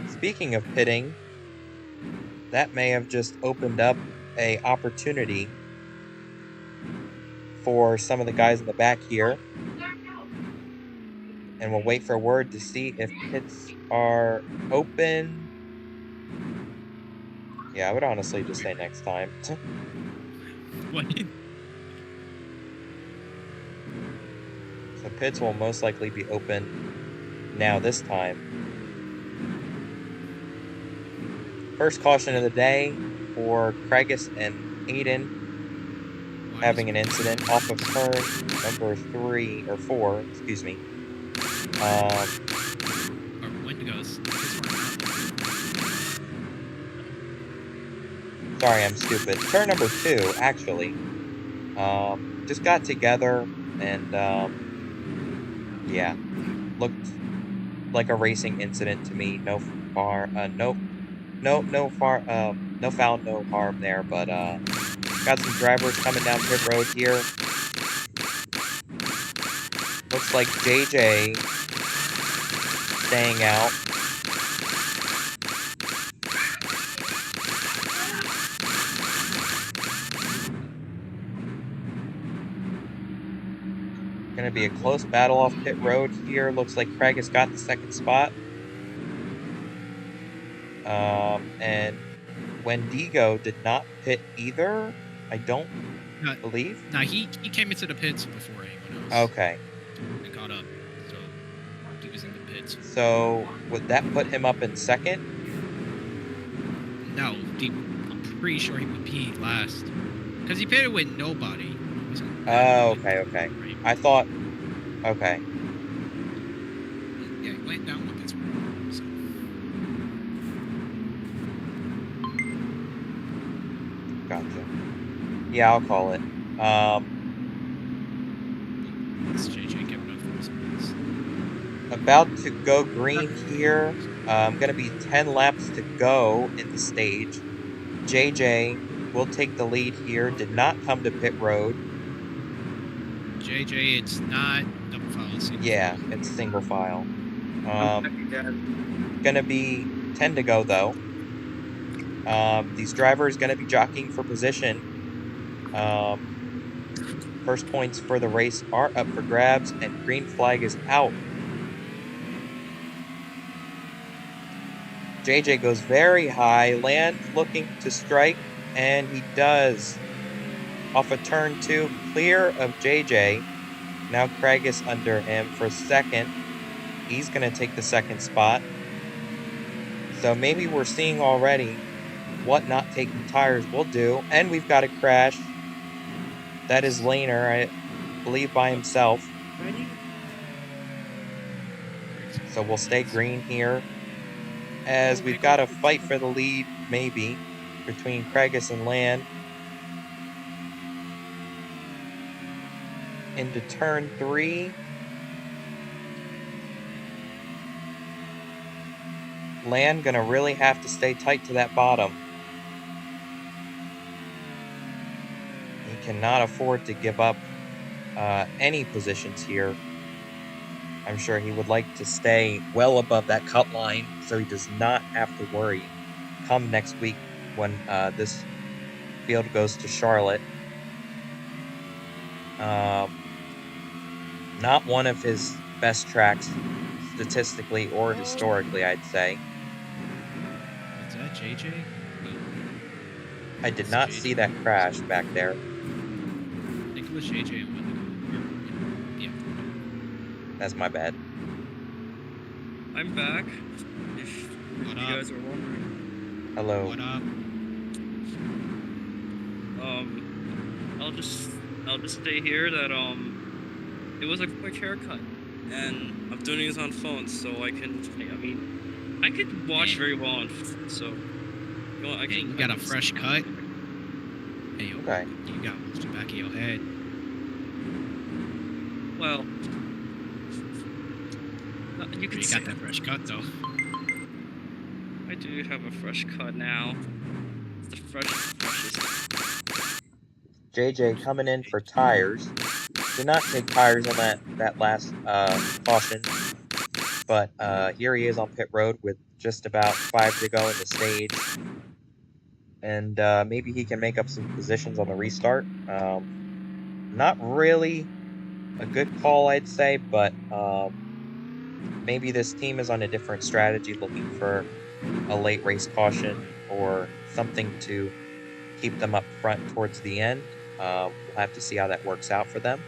Speaking of pitting, that may have just opened up a opportunity for some of the guys in the back here. And we'll wait for word to see if pits are open. Yeah, I would honestly just say next time. What? So pits will most likely be open now this time. First caution of the day for Craigus and Aiden having an incident off of turn number 3 or 4, excuse me. Or Wendigos. Sorry, I'm stupid. Turn number 2, actually. Just got together and yeah, looked like a racing incident to me. No foul, no harm there. But got some drivers coming down pit road here. Looks like JJ staying out. Going to be a close battle off pit road here. Looks like Craig has got the second spot. And Wendigo did not pit either, I don't believe. No, he came into the pits before anyone else. Okay. And got up, so he was in the pits. So would that put him up in second? No, I'm pretty sure he would be last. Because he pitted with nobody. Oh, okay. I thought... Okay. Yeah, he went down with his so. Gotcha. Yeah, I'll call it. It's JJ giving up for his points. About to go green here. Gonna be 10 laps to go in the stage. JJ will take the lead here. Did not come to pit road. JJ, it's not double file. Yeah, it's single file. Gonna be 10 to go though. These drivers gonna be jockeying for position. First points for the race are up for grabs, and green flag is out. JJ goes very high, Land looking to strike, and he does. Off of turn 2, clear of JJ. Now Craig is under him for second. He's going to take the second spot. So maybe we're seeing already what not taking tires will do. And we've got a crash. That is Laner, I believe, by himself. So we'll stay green here. As we've got a fight for the lead, maybe, between Craigus and Land. Into turn 3. Land gonna really have to stay tight to that bottom. He cannot afford to give up any positions here. I'm sure he would like to stay well above that cut line so he does not have to worry come next week when this field goes to Charlotte. Not one of his best tracks statistically or historically, I'd say. Is that JJ? I did not see that crash back there. I think it was JJ and Wendigo. Yeah. That's my bad. I'm back. If What you up? guys are wondering. Hello. What up? I'll just stay here that it was a quick haircut, and I'm doing this on phone, so I could watch very well on phone, so Hey, you got a fresh cut? Hey, Okay. you got the back of your head. Well, you can You see got that fresh cut though. I do have a fresh cut now. It's the freshest. JJ coming in for tires. Did not take tires on that last caution. But here he is on pit road with just about 5 to go in the stage. And maybe he can make up some positions on the restart. Not really a good call, I'd say, but maybe this team is on a different strategy, looking for a late race caution or something to keep them up front towards the end. We'll have to see how that works out for them.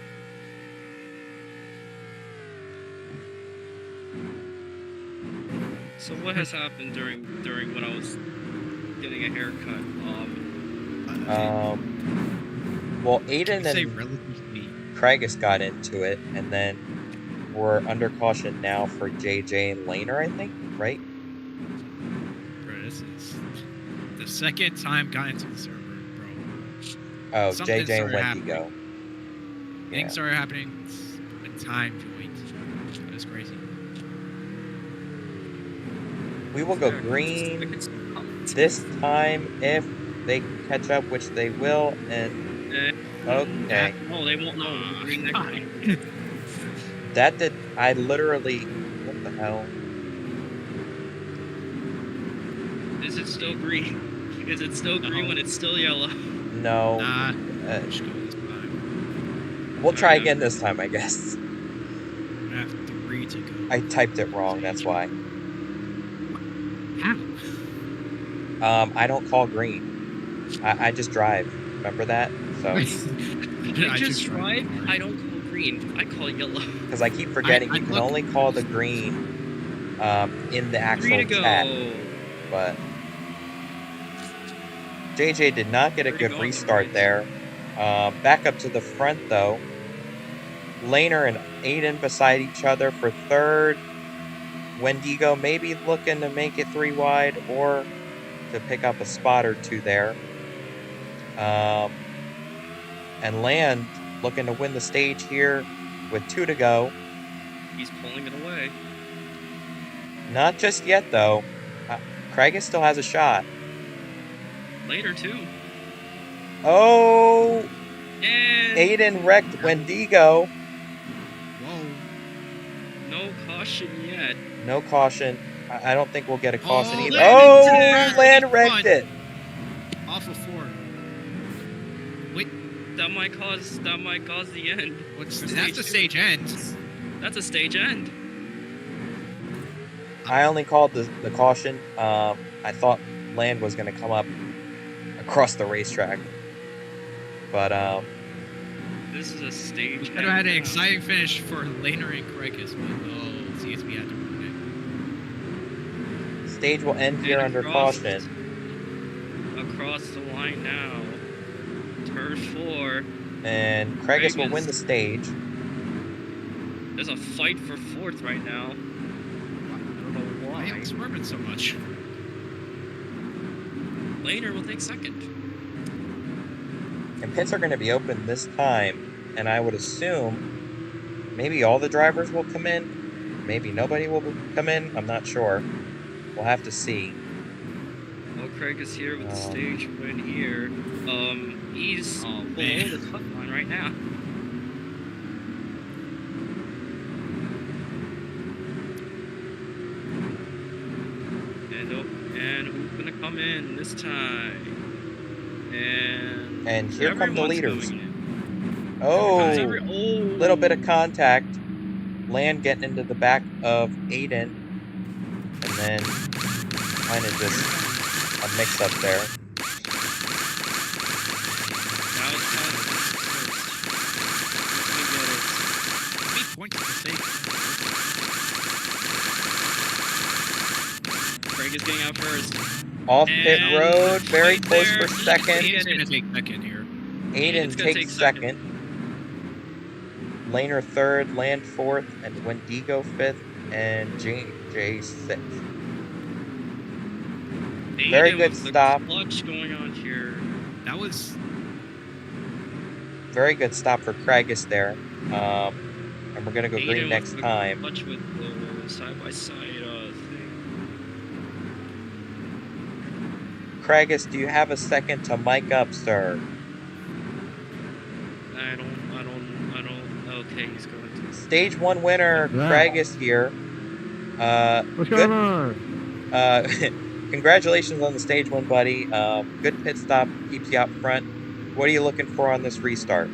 So what has happened during when I was getting a haircut? Well, Can Aiden we say and relatively? Craigus got into it, and then we're under caution now for JJ and Laner, I think, right? Bro, this is the second time got into the server, bro. Oh, Something JJ and started Wendigo. happening. Yeah. Things started happening when time joined. That was crazy. We will go green this time if they catch up, which they will, and okay. No, they won't know. We'll green next time. That did, I literally, what the hell? Is it still green? Is it still green when it's still yellow? No. Nah, just go this time. We'll try again this time, I guess. I'm gonna have 3 to go. I typed it wrong, that's why. How? I don't call green. I just drive. Remember that? So, I just drive. I don't call green. I call yellow. because I keep forgetting you can only call the green in the actual 3 to go. chat. But JJ did not get a 3 to good go on the restart race. there. Back up to the front though. Laner and Aiden beside each other for third. Wendigo maybe looking to make it 3 wide or to pick up a spot or 2 there. And Land looking to win the stage here with 2 to go. He's pulling it away. Not just yet though. Craigus still has a shot. Later too. Oh, And Aiden wrecked Wendigo. Whoa. no caution yet. No caution. I don't think we'll get a caution Oh, either. Land Oh, wrecked Land it. wrecked it. Off of 4. Wait, That might cause the end. what's For that's stage the 2. stage end. That's a stage end. I only called the caution. I thought Land was going to come up across the racetrack. But, This is a stage Could have had an exciting finish for Laner and Craigus, but CSB had to ruin stage will end here under caution. Across the line now. Turn 4. And Craigus will win the stage. There's a fight for 4th right now. I don't know it. Why why. am I swerving so much? Laner will take 2nd. And pits are going to be open this time. And I would assume maybe all the drivers will come in. Maybe nobody will come in. I'm not sure. We'll have to see. Oh, Craig is here with the stage win here. He's below the cut line right now. And who's gonna come in this time? And here come the everyone's leaders. going in. Oh, Oh, little bit of contact. Land getting into the back of Aiden. And then kind of just a mix up there. Now it's time to get it. How many points did the stage? Craig is getting out first. Off pit And road, very right close there, for he second. Aiden's gonna take 2nd here. Aiden gonna takes take second. Laner third, Land 4th, and Wendigo 5th, and JJ 6th. Very Aiden good with the stop. Clutch going on here. That was Very good stop for Craigus there. And we're going to go Aiden green with next the time. Clutch with the side-by-side thing. Craigus, do you have a second to mic up, sir? I don't. Okay, he's going to. Stage 1 winner, Craigus here. What's going on? Congratulations on the stage win, buddy. Good pit stop, keeps you out front. What are you looking for on this restart?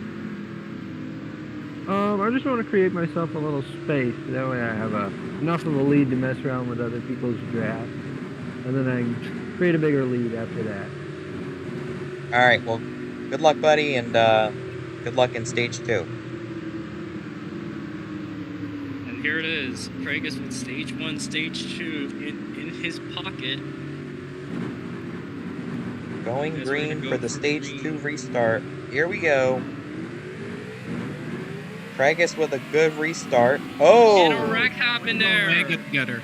I just want to create myself a little space. That way I have enough of a lead to mess around with other people's drafts. And then I can create a bigger lead after that. All right, well, good luck, buddy, and good luck in stage 2. And here it is. Craigus with stage 1, stage 2 in his pocket. Going Guys, we're gonna green go for the for stage green. 2 restart. Here we go. Craigus with a good restart. And a Oh! wreck happened Oh, man, there. get together.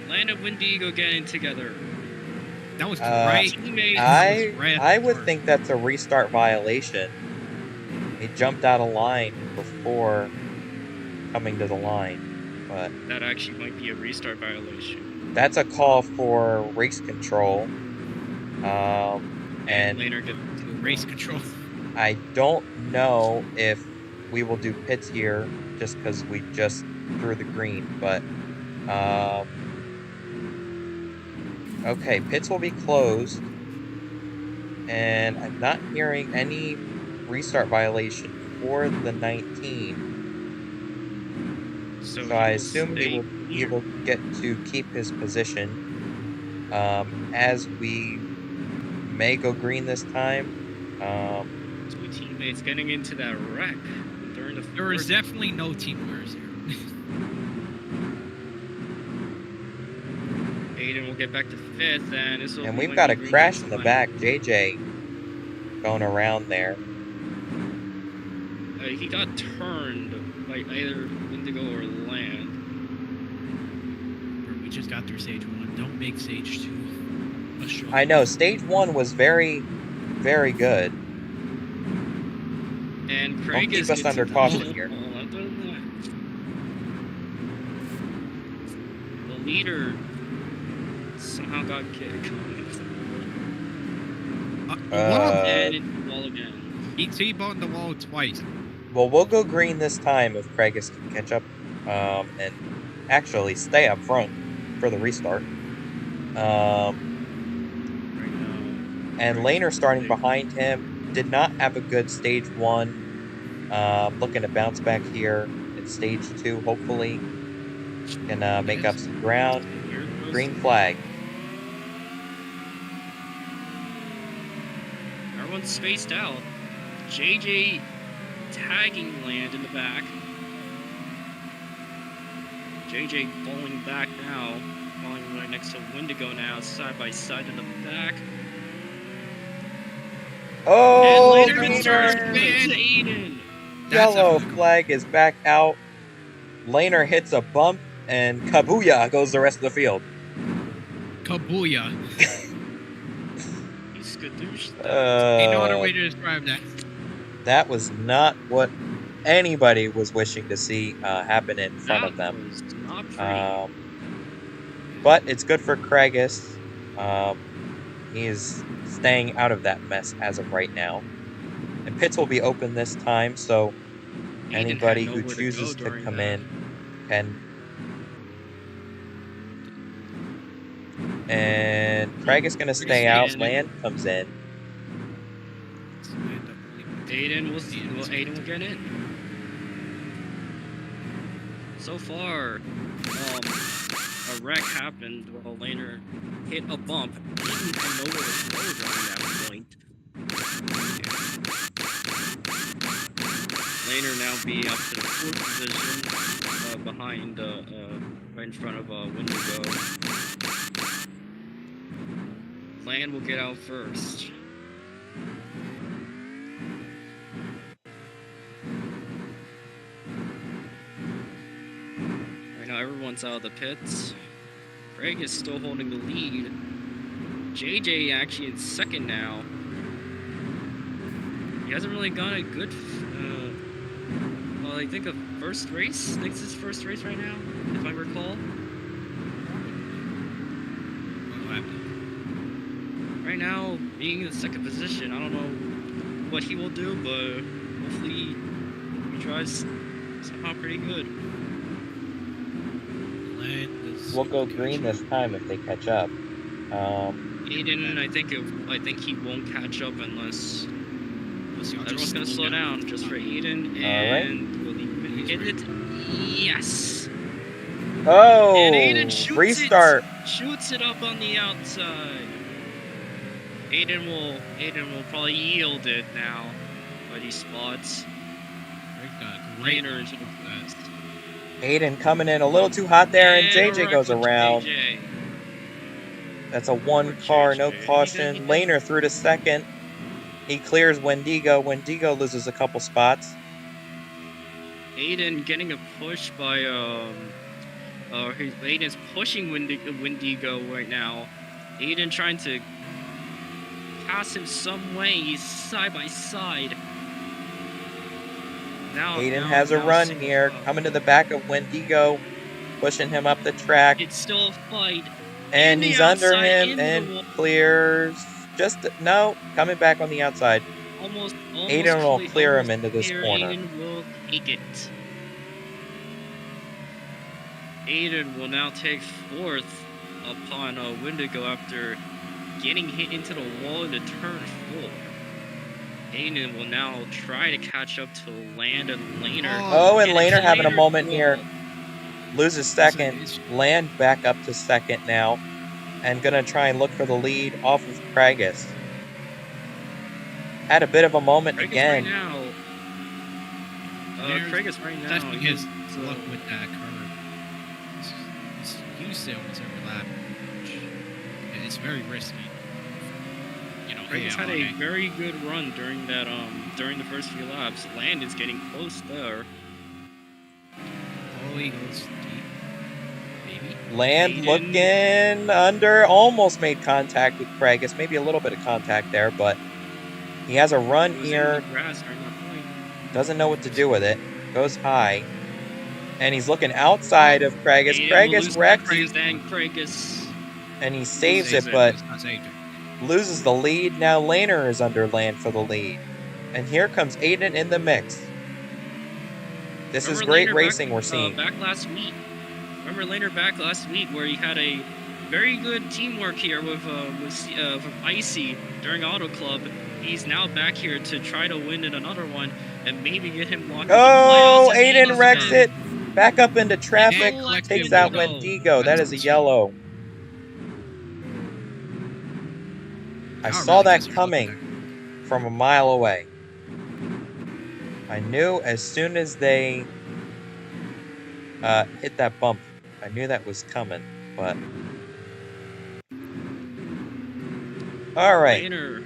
Land of Wendigo getting together. That was Uh, right. Teammates. That was right at I the would start. think that's a restart violation. He jumped out of line before coming to the line, but That actually might be a restart violation. that's a call for race control. And later get to Race control. I don't know if we will do pits here just because we just threw the green, but okay, pits will be closed, and I'm not hearing any restart violation for the 19. So I assume he will get to keep his position. As we may go green this time. Two teammates getting into that wreck during the There is definitely no team winners here. Aiden will get back to 5th, and this will And be we've got a green crash this in the time. back. JJ going around there. He got turned by either Indigo or Land. We just got through stage 1. Don't make stage 2 a struggle. I know, stage 1 was very, very good. And Craig keep is us under caution here. The leader somehow got kicked. And into the wall again. He T-boned the wall twice. Well, we'll go green this time if Craigus can catch up and actually stay up front for the restart. And Laner starting behind him did not have a good stage 1. Looking to bounce back here in stage 2, hopefully. Can make up some ground. Green flag. Everyone's spaced out. JJ tagging Land in the back. JJ falling back now. Falling right next to Wendigo now, side by side in the back. Oh, and later returns to Aiden. Yellow flag is back out. Laner hits a bump, and Kabuya goes the rest of the field. Kabuya. He's skadoosh. Ain't no other way to describe that. That was not what anybody was wishing to see happen in front of them. Was not pretty. But it's good for Craigus. He is staying out of that mess as of right now. And pits will be open this time, so anybody who chooses to come in can. And Craigus going to stay out. Land comes in. Aiden will get in. So far, a wreck happened while Laner hit a bump. He didn't even know where to go during that point. Laner now being up to the 4th position, behind, right in front of Wendigo. Land will get out first. Right now, everyone's out of the pits. Craig is still holding the lead. JJ actually in 2nd now. He hasn't really gone a good. Well, I think a first race. I think it's his first race right now, if I recall. Right now, being in the 2nd position, I don't know what he will do, but hopefully he tries somehow pretty good. We'll go green this time if they catch up. Aiden, I think he won't catch up unless everyone's gonna slow down just for Aiden. And will he hit it? Yes. Oh, and Aiden shoots restart. Shoots it up on the outside. Aiden will probably yield it now, but he spots Laner into the fast. Aiden coming in a little too hot there, and a JJ wreck goes with around. JJ. That's a one car, no JJ. caution. Laner through to second. He clears Wendigo. Wendigo loses a couple spots. Aiden getting a push by Aiden's pushing Wendigo right now. Aiden trying to pass him some way. He's side by side. Aiden has a run here, coming to the back of Wendigo, pushing him up the track. It's still a fight. And he's under him and clears. No, coming back on the outside. Almost Aiden will clear him into this corner. Aiden will take it. Aiden will now take fourth upon Wendigo after getting hit into the wall in the turn 4. Aiden will now try to catch up to Land and Laner. Oh, and Laner having a moment here. Loses second. Land back up to second now. And gonna try and look for the lead off of Kragus. Had a bit of a moment Kragus again. Right now. Kragus right now. That's because luck with that curve. He's used to almost every lap. It's very risky. You know, Kragus had a very good run during that during the first few laps. Land is getting close there. Oh, he goes deep. Maybe. Land Aiden. looking under, almost made contact with Kragus. Maybe a little bit of contact there, but he has a run here. Doesn't know what to do with it. Goes high. And he's looking outside of Kragus. Kragus wrecks. And he saves it, but loses the lead. Now Laner is under Land for the lead. And here comes Aiden in the mix. This is great racing we're seeing. Back last week. Remember Laner back last week where he had a very good teamwork here with Icy during Auto Club. He's now back here to try to win in another one and maybe get him locked. Oh, Aiden wrecks it. Back up into traffic. Takes out Wendigo. That is a yellow. I saw that coming from a mile away. I knew as soon as they hit that bump, I knew that was coming, but... Alright. Laner,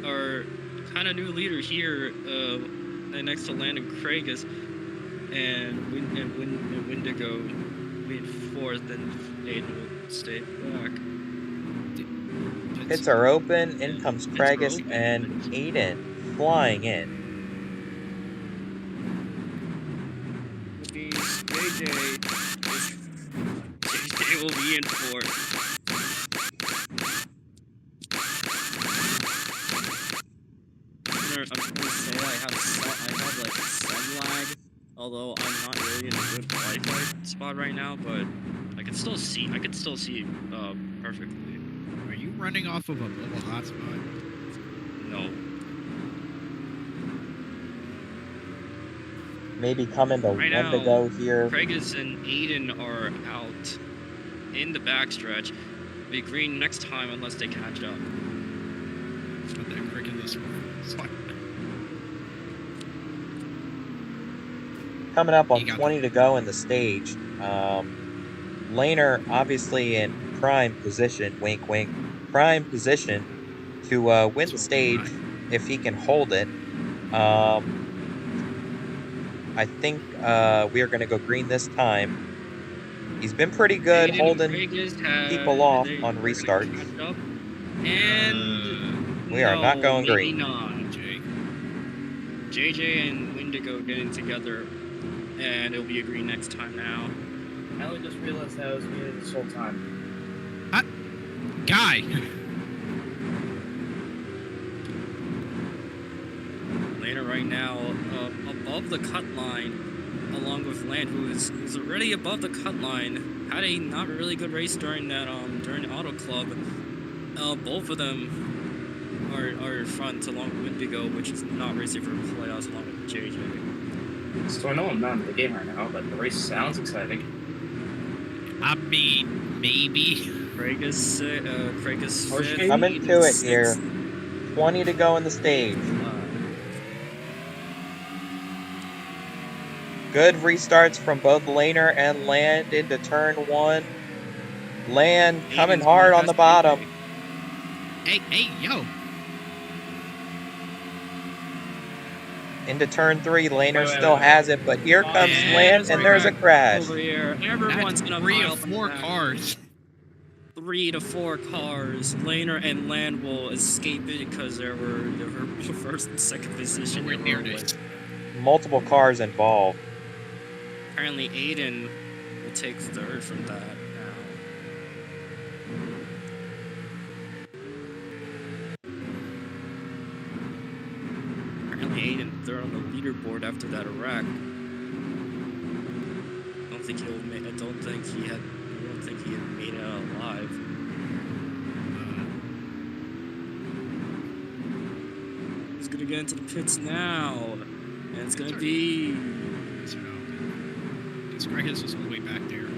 our kind of new leader here, next to Land and Kragus, and Wendigo went fourth, and Aiden will stay back. Pits are open, in comes Kragus and Aiden flying in. JJ will be in fourth. I'm gonna say I have like some lag, although I'm not really in a good Wi-Fi spot right now, but I can still see perfectly. Are you running off of a mobile hotspot? No. Maybe coming to Right Wendigo now, here. Kragus and Aiden are out in the backstretch. Be green next time unless they catch up. Put that crick in this one. Coming up on 20 to go in the stage. Laner obviously in prime position, wink wink, prime position to win the stage if he can hold it. I think we are going to go green this time. He's been pretty good holding people off on restarts. And we are not going green. JJ and Wendigo getting together, and it'll be a green next time now. I only just realized that I was muted this whole time. Guy! Laner right now above the cut line, along with Land, who's already above the cut line. Had a not really good race during that during the Auto Club. Both of them are in front along with Wendigo, which is not racing for playoffs along with JJ. So I know I'm not in the game right now, but the race sounds exciting. I mean, maybe. Kragus fifth. Coming to it here. 20 to go in the stage. Good restarts from both Laner and Land into turn 1. Land coming Aiden's hard going on the past bottom. Hey, yo. Into turn 3, Laner still has it, but here comes And Land, and there's a crash. over here. Everyone's That's gonna 3 pile of up on 4 that. cars. 3 to 4 cars. Laner and Land will escape it because they were first and second position. Nowhere They near were, this. Multiple cars involved. apparently Aiden will take third from that now. Apparently Aiden third on the leaderboard after that wreck. I don't think he had made it out alive. He's gonna get into the pits now. And it's gonna be Skragis was all the way back there.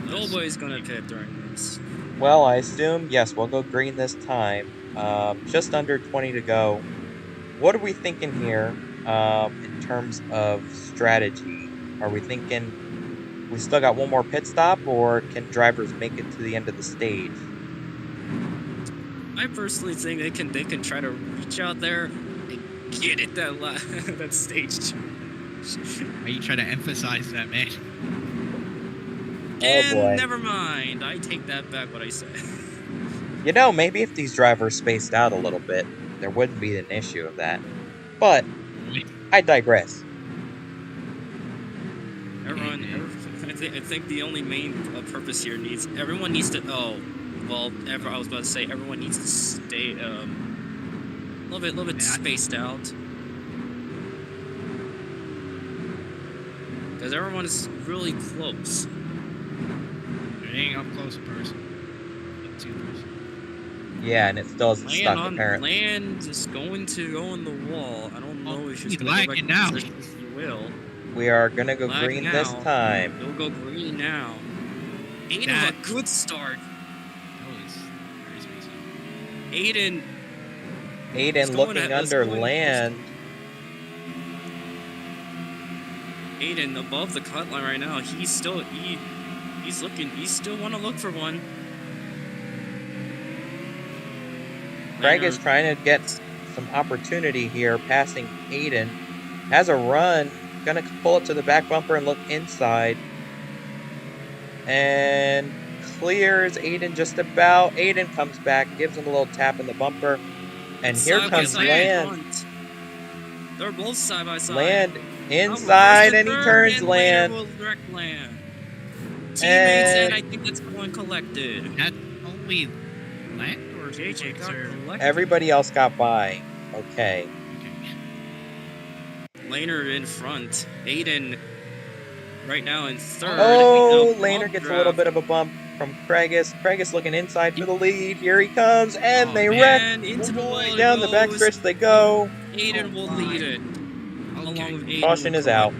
Nobody's gonna pit during this. Well, I assume, yes, we'll go green this time. Just under 20 to go. What are we thinking here in terms of strategy? Are we thinking we still got one more pit stop, or can drivers make it to the end of the stage? I personally think they can try to reach out there and get it that stage. Are you trying to emphasize that, man? And boy. never mind. I take that back what I said. You know, maybe if these drivers spaced out a little bit, there wouldn't be an issue of that. But I digress. I think the only main purpose here everyone needs to. I was about to say everyone needs to stay a little bit spaced out, because everyone is really close. It ain't up close a person. Too close. Yeah, and it still isn't stuck, apparently. Land is going to go on the wall. I don't know if he's he's going to go back lagging now. in position, if he will. We are going to go Lag green now. this time. He'll go green now. Aiden with a good start. Aiden looking under Land. Aiden above the cut line right now. He's still looking. He still want to look for one. Craig is trying to get some opportunity here, passing Aiden. Has a run. Gonna pull it to the back bumper and look inside. And clears Aiden just about. Aiden comes back, gives him a little tap in the bumper. And here comes Land. They're both side by side. Land inside, and he turns Land. Teammates, and I think that's going collected. That only Land or JJ got collected. Everybody else got by. Okay. Laner in front. Aiden right now in third. Oh, Laner gets a little bit of a bump from Craigus. Craigus looking inside for the lead. Here he comes, and they wreck. Into the wall Down the backstretch they go. Aiden will lead it. Along with Aiden. Caution is out.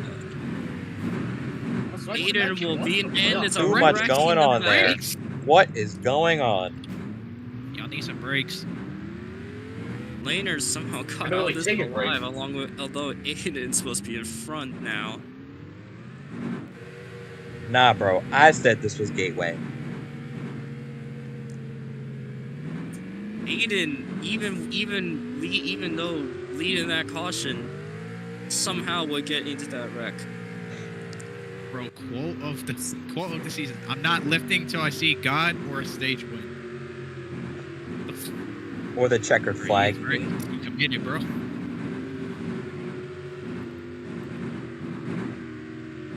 Aiden will be in end. It's Too much going on there. What is going on? Y'all need some brakes. Laner somehow caught out this alive, although Aiden's supposed to be in front now. Nah, bro. I said this was Gateway. Aiden, even though leading that caution, somehow would get into that wreck. Bro, quote of the season: I'm not lifting till I see God or a stage win. Or the checkered flag. You committed, bro.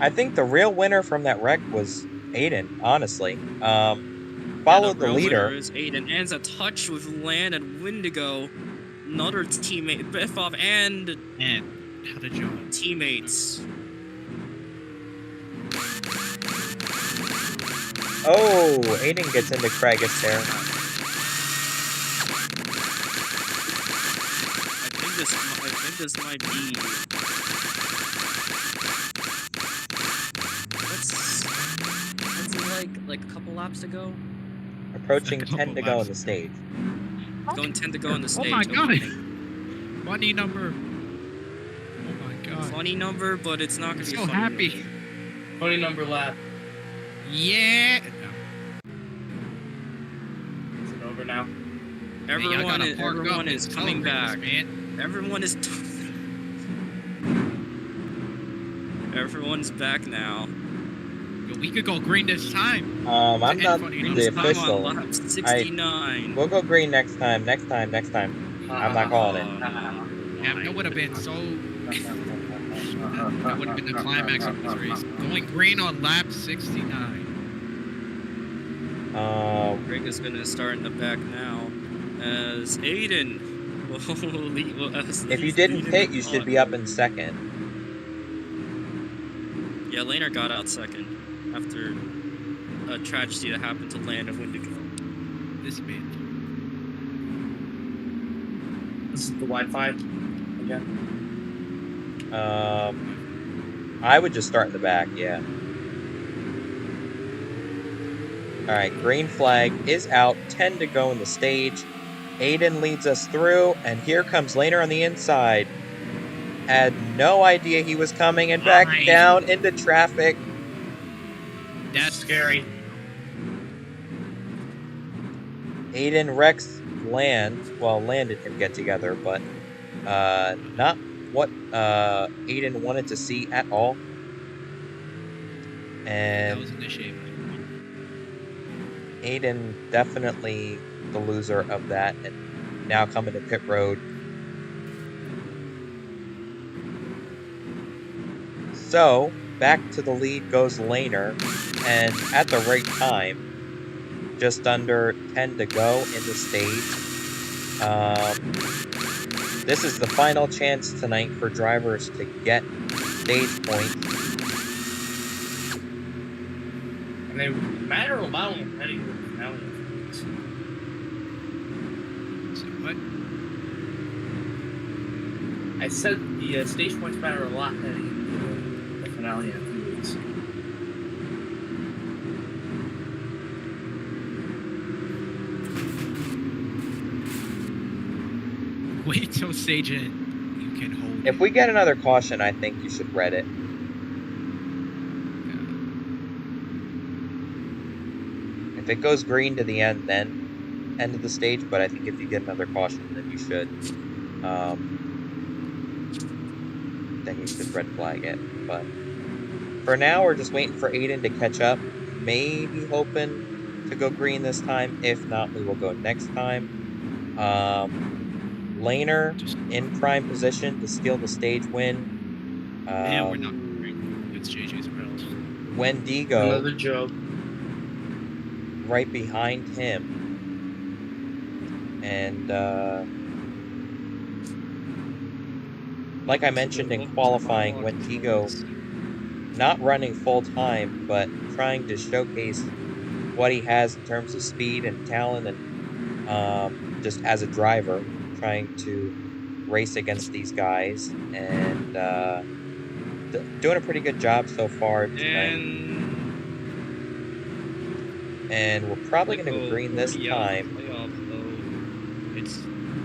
I think the real winner from that wreck was Aiden, honestly. Followed the leader. Is Aiden ends a touch with Land and Wendigo. Another teammate, Biffov and how did you? Teammates. Oh, Aiden gets into Craigus there. I think this might be. What's it like a couple laps to go? Approaching 10 to go in the stage. Going 10 to go in the stage. Oh my god! Funny number. Oh my god. Funny number, but it's not I'm gonna be so a funny happy. number. Funny number lap. Yeah. Is it over now? Everyone is coming back. Man. Everyone's back now. Yo, we could go green this time. I'm And not funny the number. Time on official. lap 69. We'll go green next time. I'm not calling it. Yeah, that would have been so. That would have been the climax of this race. Going green on lap 69. Greg is gonna start in the back now as Aiden will lead. If you didn't pit, you should be up in second. Yeah, Laner got out second after a tragedy that happened to land of Wendigo. This man. This is the Wi-Fi again. I would just start in the back, yeah. Alright, green flag is out. 10 to go in the stage. Aiden leads us through, and here comes Laner on the inside. Had no idea he was coming and back down into traffic. That's Scary. Aiden wrecks Land. Well, Land and him get together, but not what Aiden wanted to see at all. that And was in the shape. Aiden definitely the loser of that, and now coming to pit road. So, back to the lead goes Laner, and at the right time, just under 10 to go in the stage. This is the final chance tonight for drivers to get stage points. And they matter a lot on petty. So what? I said the stage points matter a lot heading into the finale afterwards. Wait till stage in. You can hold. If we get another caution, I think you should read it. If it goes green to the end, then end of the stage. But I think if you get another caution, then you should. Then you should red flag it. But for now, we're just waiting for Aiden to catch up. Maybe hoping to go green this time. If not, we will go next time. Laner in prime position to steal the stage win. Yeah, we're not green. It's JJ's round. Wendigo Another joke. right behind him. And like I mentioned in qualifying, Wendigo not running full time, but trying to showcase what he has in terms of speed and talent, and just as a driver, trying to race against these guys, and doing a pretty good job so far tonight. And we're probably going to go green this time. It's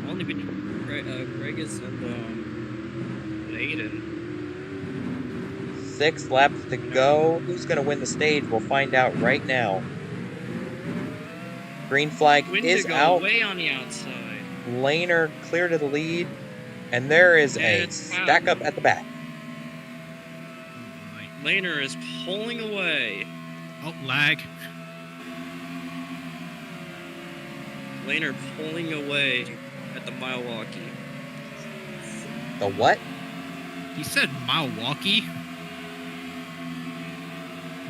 only between Gregus and Aiden. 6 laps to go. Who's going to win the stage? We'll find out right now. Green flag is out. Way on the outside. Laner clear to the lead. And there is a stack up at the back. Laner is pulling away. Oh, lag. Laner pulling away at the Milwaukee. The what? He said Milwaukee.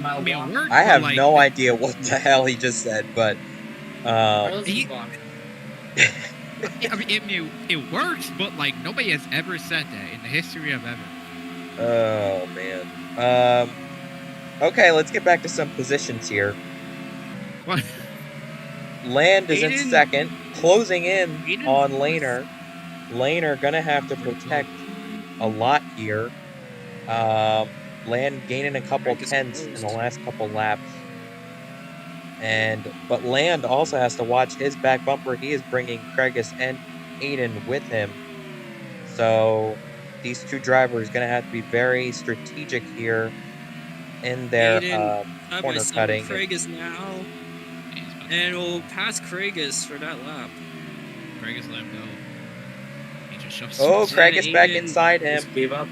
I mean, a word I have like, no idea what the hell he just said, but he- I mean, it works, but like nobody has ever said that in the history of ever. oh man. Okay, let's get back to some positions What? Land is in Aiden- second, closing in Aiden- on Laner. Laner gonna have to protect a lot here. Land gaining a couple Break is tenths in closed. the last couple laps. But Land also has to watch his back bumper. He is bringing Kregus and Aiden with him. So these two drivers are going to have to be very strategic here in their Aiden, side by corner side with cutting. Craigus now. And we'll pass Craigus for that lap. Craigus let him go. He just shoves. Oh, Yeah, Craigus back Aiden inside him. Just gave up.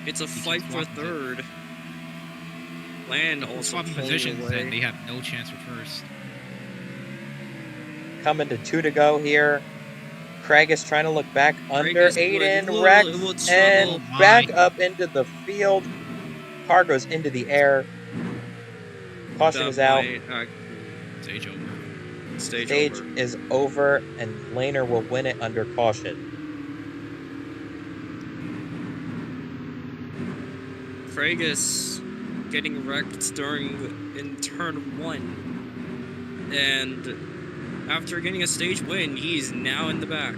It's a He fight keeps for walking to- third. Land If we're also swapping pulling positions, away. then they have no chance for first. Coming to 2 to go here. Craigus trying to look back under Craigus Aiden, would Rex, and struggle. back up into the field. Car goes into the air. Caution That is out. might Stage over. stage Stage over. is over, and Laner will win it under caution. Craigus getting wrecked in turn 1. And after getting a stage win, he's now in the back.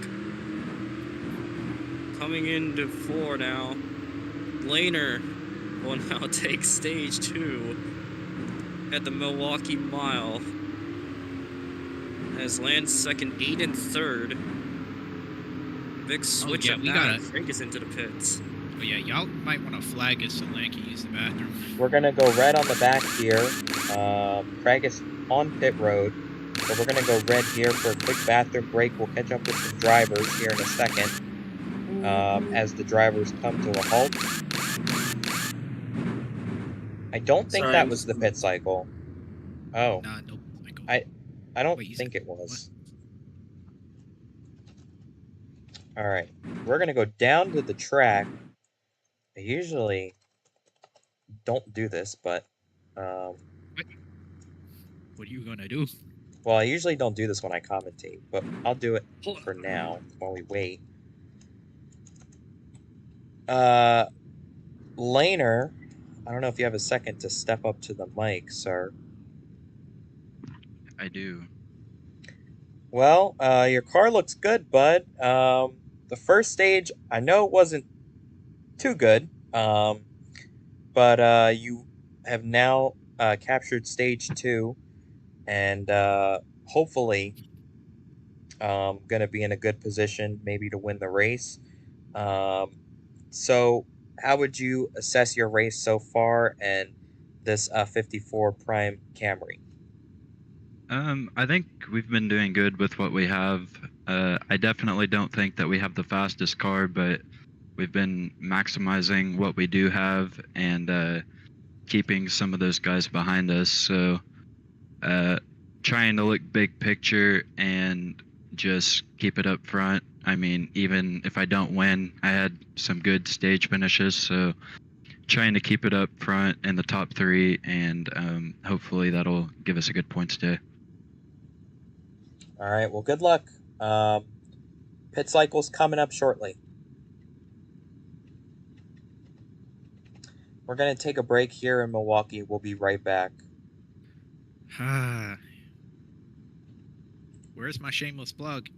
Coming into 4 now. Laner will now take stage 2 at the Milwaukee Mile. As Land's second, Aiden third. Big switch yeah, up we back. gotta- Craigus into the pits. But yeah, y'all might want to flag it so Land can use the bathroom. We're going to go red on the back here. Craigus on pit road. So we're going to go red here for a quick bathroom break. We'll catch up with some drivers here in a second as the drivers come to a halt. I don't think Sorry, that I'm was just- the pit cycle. Oh, Nah, nope. I don't Wait, you think said- it was. Alright, we're going to go down to the track. I usually don't do this, but... What are you gonna do? well, I usually don't do this when I commentate, but I'll do it for now while we wait. Laner, I don't know if you have a second to step up to the mic, sir. I do. Well, your car looks good, bud. The first stage, I know it wasn't too good, but you have now captured stage 2, and hopefully going to be in a good position maybe to win the race. So how would you assess your race so far and this 54 Prime Camry? I think we've been doing good with what we have. I definitely don't think that we have the fastest car, but we've been maximizing what we do have and keeping some of those guys behind us. So trying to look big picture and just keep it up front. I mean, even if I don't win, I had some good stage finishes, so trying to keep it up front in the top 3, and hopefully that'll give us a good points day. All right, well, good luck. Pit cycle's coming up shortly. We're going to take a break here in Milwaukee. We'll be right back. Where's my shameless plug?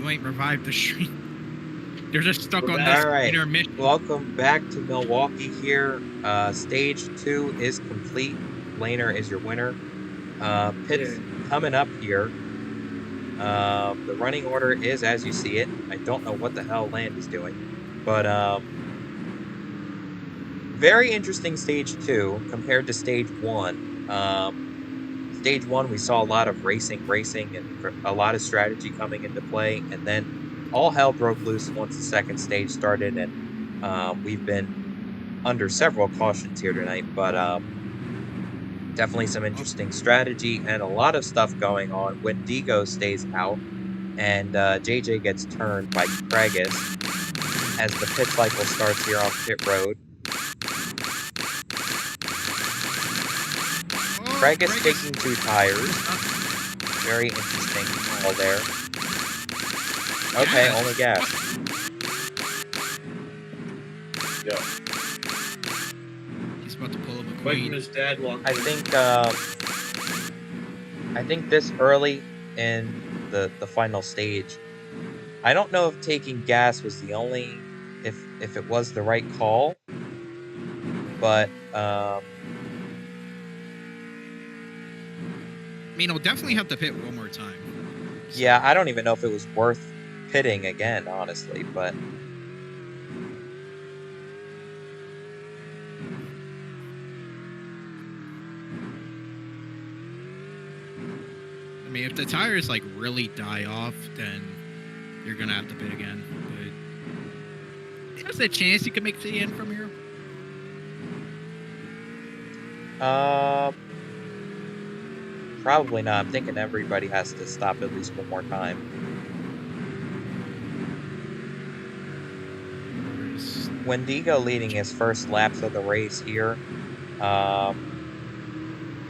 ain't revived the stream. They're just stuck on this All right. intermission. Welcome back to Milwaukee here. Stage 2 is complete. Laner is your winner. Pits coming up here. The running order is as you see it. I don't know what the hell Land is doing. But very interesting Stage 2 compared to Stage 1. Stage 1 we saw a lot of racing and a lot of strategy coming into play, and then all hell broke loose once the second stage started, and we've been under several cautions here tonight, but definitely some interesting strategy and a lot of stuff going on. Wendigo stays out, and JJ gets turned by Kragus as the pit cycle starts here on pit road. Kragus taking 2 tires. Very interesting call there. Okay, Gas. only gas. Go. He's about to pull up a Mike queen. and his dad walked I in. think this early in the final stage, I don't know if taking gas was the only, if it was the right call, but I mean, I'll definitely have to pit one more time. yeah, I don't even know if it was worth pitting again, honestly, but I mean, if the tires like really die off, then you're gonna have to pit again. But there's a chance you can make the end from here. probably not. I'm thinking everybody has to stop at least one more time. Wendigo leading his first laps of the race here.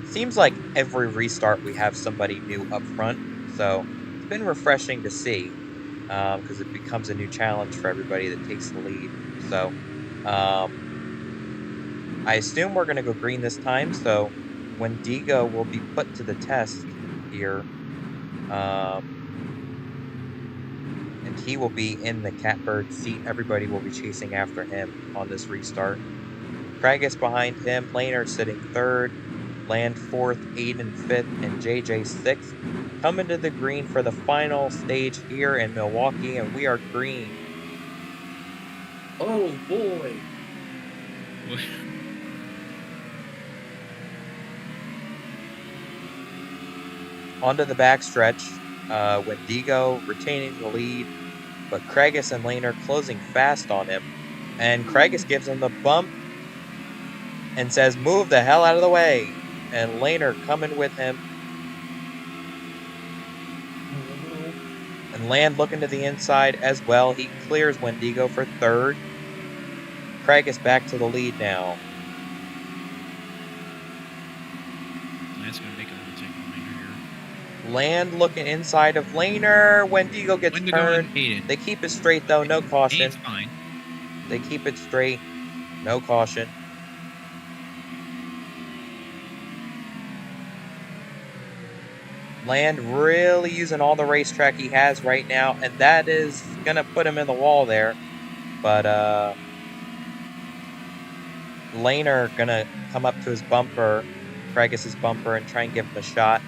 Seems like every restart we have somebody new up front, so it's been refreshing to see, because it becomes a new challenge for everybody that takes the lead. So I assume we're going to go green this time, so Wendigo will be put to the test here. And he will be in the catbird seat. Everybody will be chasing after him on this restart. Kragus behind him, Laner sitting 3rd, Land 4th, Aiden 5th, and JJ 6th. Coming to the green for the final stage here in Milwaukee, and we are green. Oh boy. Onto the backstretch, Wendigo retaining the lead, but Kragus and Laner closing fast on him. And Kragus gives him the bump and says, "Move the hell out of the way." And Laner coming with him. And Land looking to the inside as well. He clears Wendigo for 3rd. Kragus back to the lead now. Land's gonna make an overtake on Laner here. Land looking inside of Laner. Wendigo gets Wendigo turned. and Aiden. They keep it straight though, no caution. Aiden's fine. They keep it straight, no caution. Land really using all the racetrack he has right now, and that is gonna put him in the wall there. But Laner gonna come up to his bumper, Kragus' bumper, and try and give him a shot.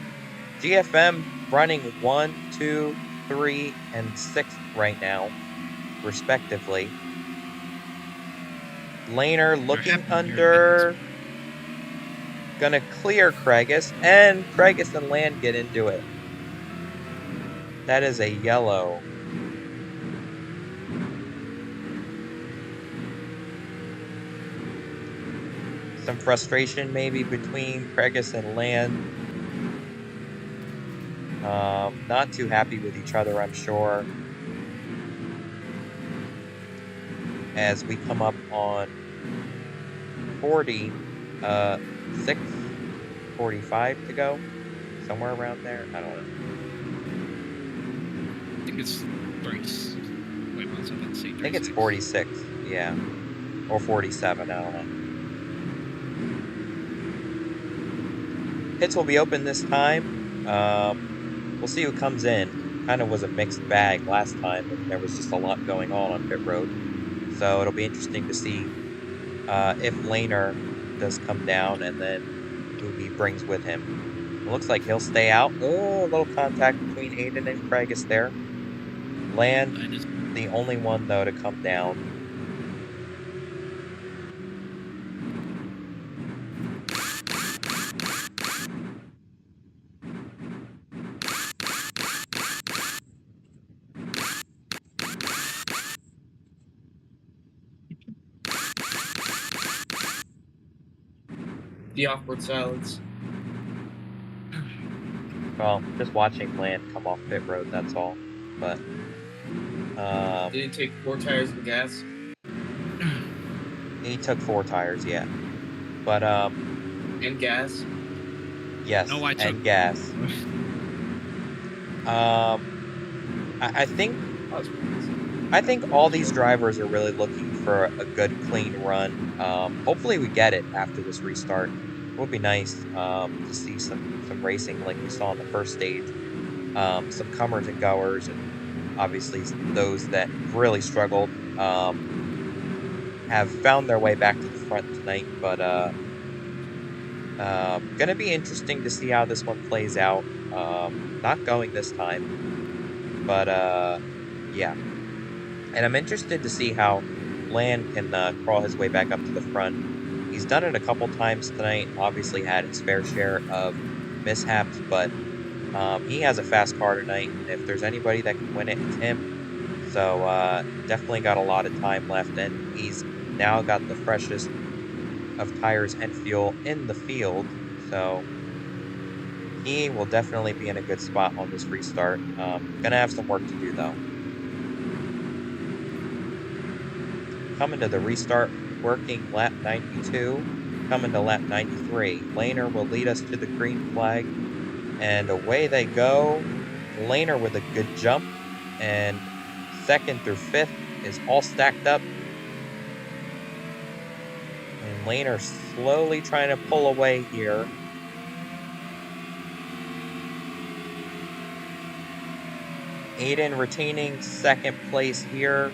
GFM running 1, 2, 3, and 6th right now, respectively. Laner looking under, gonna clear Kragus, and Kragus and Land get into it. That is a yellow. Some frustration maybe between Kragus and Land. Not too happy with each other, I'm sure. As we come up on 46, 45 to go. Somewhere around there. I don't know. I think it's 30. Wait, what's up? Let's see. I think it's 46. Yeah. Or 47. I don't know. Pits will be open this time. We'll see who comes in. kind of was a mixed bag last time, and there was just a lot going on pit road. So it'll be interesting to see if Laner does come down and then who he brings with him. It looks like he'll stay out. Oh, a little contact between Aiden and Kragus there. Land, the only one, though, to come down. The awkward silence. Well, just watching Land come off pit road, that's all. But, Did he take 4 tires of gas? he took 4 tires, yeah. But, And gas? yes, No, I took and gas. I think I think all these drivers are really looking for a good, clean run. Hopefully we get it after this restart. It would be nice to see some racing like we saw in the first stage. Some comers and goers, and obviously those that really struggled have found their way back to the front tonight. But gonna be interesting to see how this one plays out. Not going this time, but yeah. And I'm interested to see how Land can crawl his way back up to the front. He's done it a couple times tonight, obviously had his fair share of mishaps, but he has a fast car tonight, and if there's anybody that can win it, it's him. So definitely got a lot of time left, and he's now got the freshest of tires and fuel in the field, so he will definitely be in a good spot on this restart. Gonna have some work to do, though. Coming to the restart, working lap 92, coming to lap 93. Laner will lead us to the green flag, and away they go. Laner with a good jump, and 2nd through 5th is all stacked up. And Laner slowly trying to pull away here. Aiden retaining 2nd place here.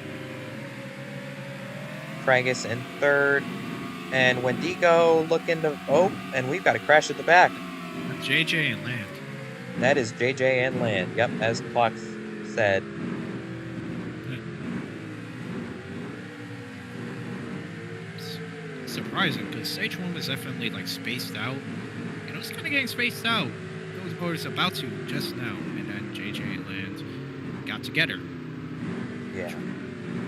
Kragus in 3rd. And Wendigo looking to... Oh, and we've got a crash at the back. JJ and Land. That is JJ and Land. Yep, as Clocks said. It's surprising, because stage 1 was definitely, like, spaced out. And it was kind of getting spaced out. Those boys about to just now. And then JJ and Land got together. Yeah.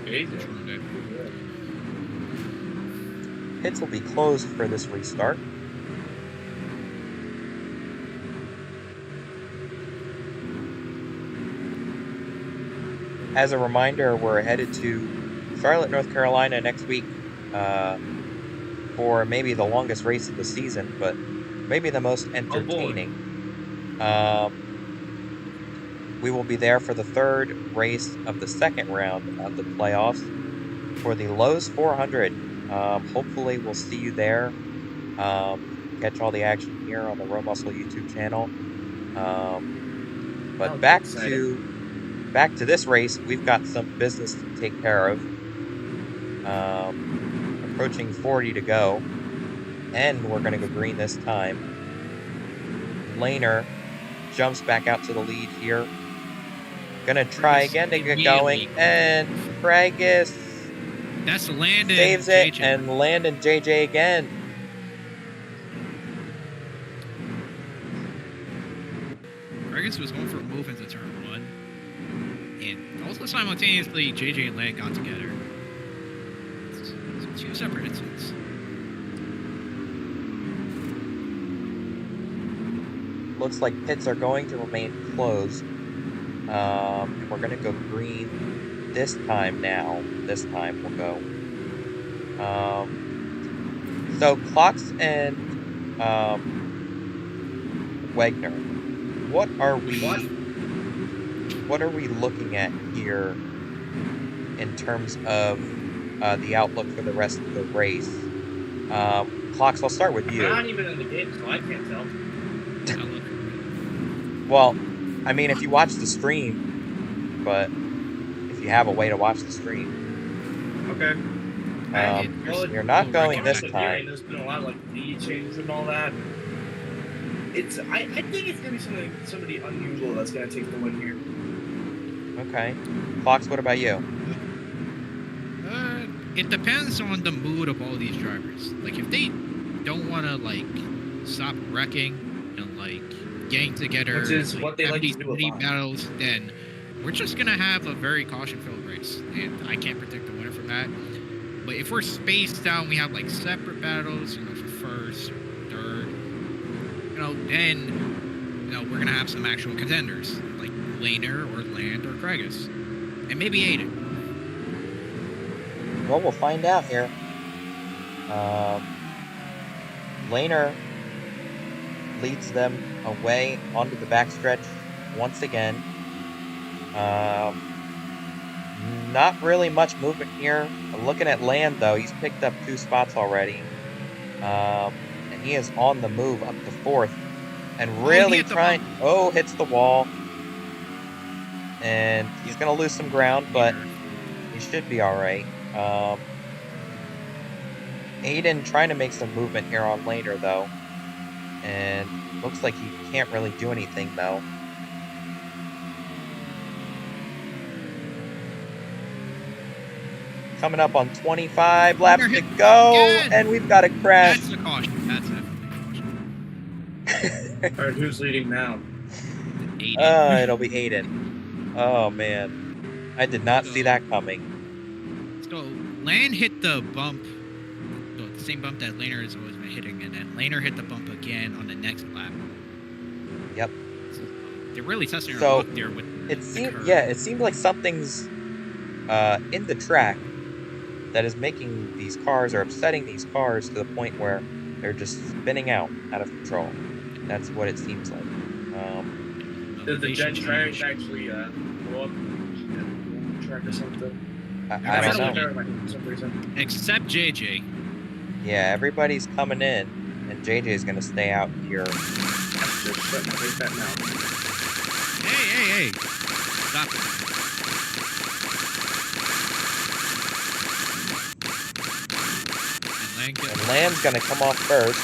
Amazing. Pits will be closed for this restart. As a reminder, we're headed to Charlotte, North Carolina next week for maybe the longest race of the season, but maybe the most entertaining. We will be there for the 3rd race of the 2nd round of the playoffs for the Lowe's 400. Hopefully we'll see you there. Catch all the action here on the RoMuscle YouTube channel. But back to this race, we've got some business to take care of. Approaching 40 to go, and we're going to go green this time. Laner jumps back out to the lead here. Gonna try again to get going, and Kragus That's Landon. saves it, JJ. and Landon JJ again. Kragus was going for a move into turn 1. And also simultaneously, JJ and Land got together. It's 2 separate incidents. Looks like pits are going to remain closed. We're gonna go green this time now. This time we'll go. So Clocks and Wagner, what are we looking at here in terms of the outlook for the rest of the race? Clocks, I'll start with I'm you. not even in the game, so I can't tell. Well, I mean, if you watch the stream, but if you have a way to watch the stream. Okay. You're not going this Hearing time. there's been a lot of like lead changes and all that. I think it's gonna be somebody unusual that's gonna take the win here. Okay. Fox, what about you? It depends on the mood of all these drivers. Like, if they don't want to, like, stop wrecking and, like, getting together, which is what they like to do a lot. battles, then we're just going to have a very caution-filled race. And I can't predict the winner from that. But if we're spaced out, we have, like, separate battles, you know, for first, third, you know, then, you know, we're going to have some actual contenders, like Laner or Land or Kragus. And maybe Aiden. Well, we'll find out here. Laner leads them away onto the backstretch once again. Not really much movement here. Looking at Land, though, he's picked up 2 spots already. And he is on the move up to 4th. And really trying... Oh, hits the wall. And he's going to lose some ground, but he should be alright. Aiden trying to make some movement here on Laner, though. And looks like he can't really do anything, though. Coming up on 25 laps to go, and we've got a crash. That's a caution. That's All right, who's leading now? Aiden. It'll be Aiden. Oh, man. I did not see that coming. So, Land hit the bump, the same bump that Laner has always been hitting, and then Laner hit the bump again on the next lap. Yep. So, they're really testing her luck there with it seemed like something's in the track that is making these cars or upsetting these cars to the point where they're just spinning out of control. That's what it seems like. Did the jet track actually blow up the track or something? I don't know. For some reason. Except JJ. Yeah, everybody's coming in, and JJ is going to stay out here. Hey! Stop it. And Land's going to come off first.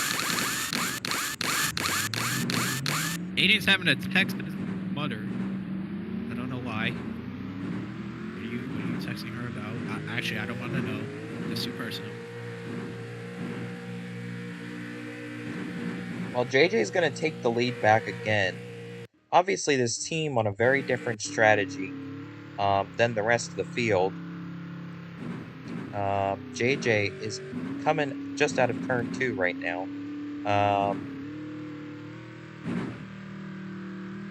Aiden's having a text with his mother. I don't know why. What are you texting her about? Actually, I don't want to know. It's too personal. Well, JJ's going to take the lead back again. Obviously, this team on a very different strategy than the rest of the field. JJ is coming just out of turn 2 right now.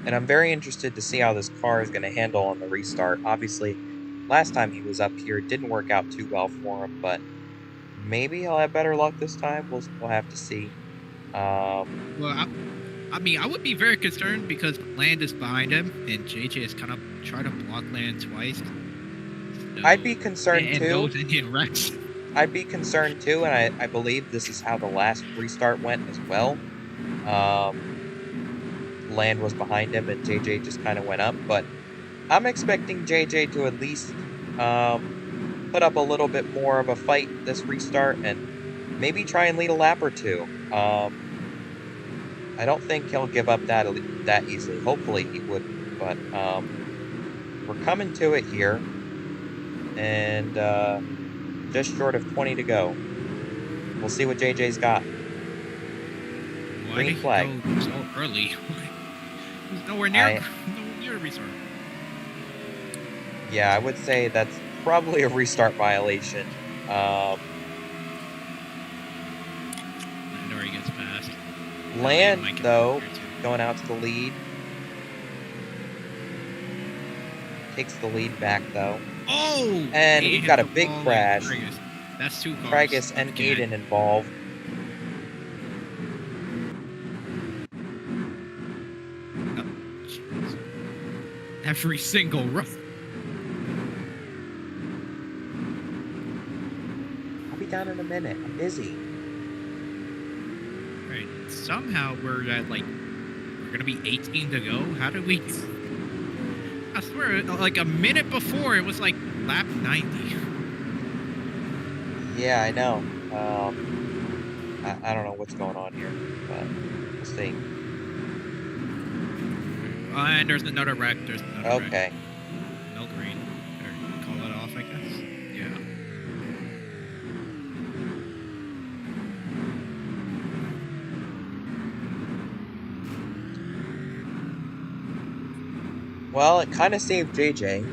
And I'm very interested to see how this car is going to handle on the restart. Obviously, last time he was up here, it didn't work out too well for him, but maybe he'll have better luck this time. We'll have to see. Well, I mean, I would be very concerned because Land is behind him, and JJ has kind of tried to block Land twice. So, I'd be concerned and too. Those Indian wrecks. I'd be concerned too, and I believe this is how the last restart went as well. Land was behind him, and JJ just kind of went up. But I'm expecting JJ to at least put up a little bit more of a fight this restart, and maybe try and lead a lap or two. I don't think he'll give up that easily. Hopefully he wouldn't, but we're coming to it here, and just short of 20 to go. We'll see what JJ's got. Why Green did flag. he go so early? He's nowhere near a restart. Yeah, I would say that's probably a restart violation. Land already gets past. Land, though, going out to the lead. Takes the lead back, though. Oh! And we've got a big crash. That's 2 cars. Kragus and Aiden involved. Every single run. I'll be down in a minute. I'm busy. Right. Somehow we're at we're gonna be 18 to go. How did we? How swear, like a minute before, it was like lap 90. Yeah, I know. I don't know what's going on here, but we'll see. And there's another wreck. There's another wreck. Okay. No green. Or call that off, I guess. Yeah. Well, it kind of saved JJ.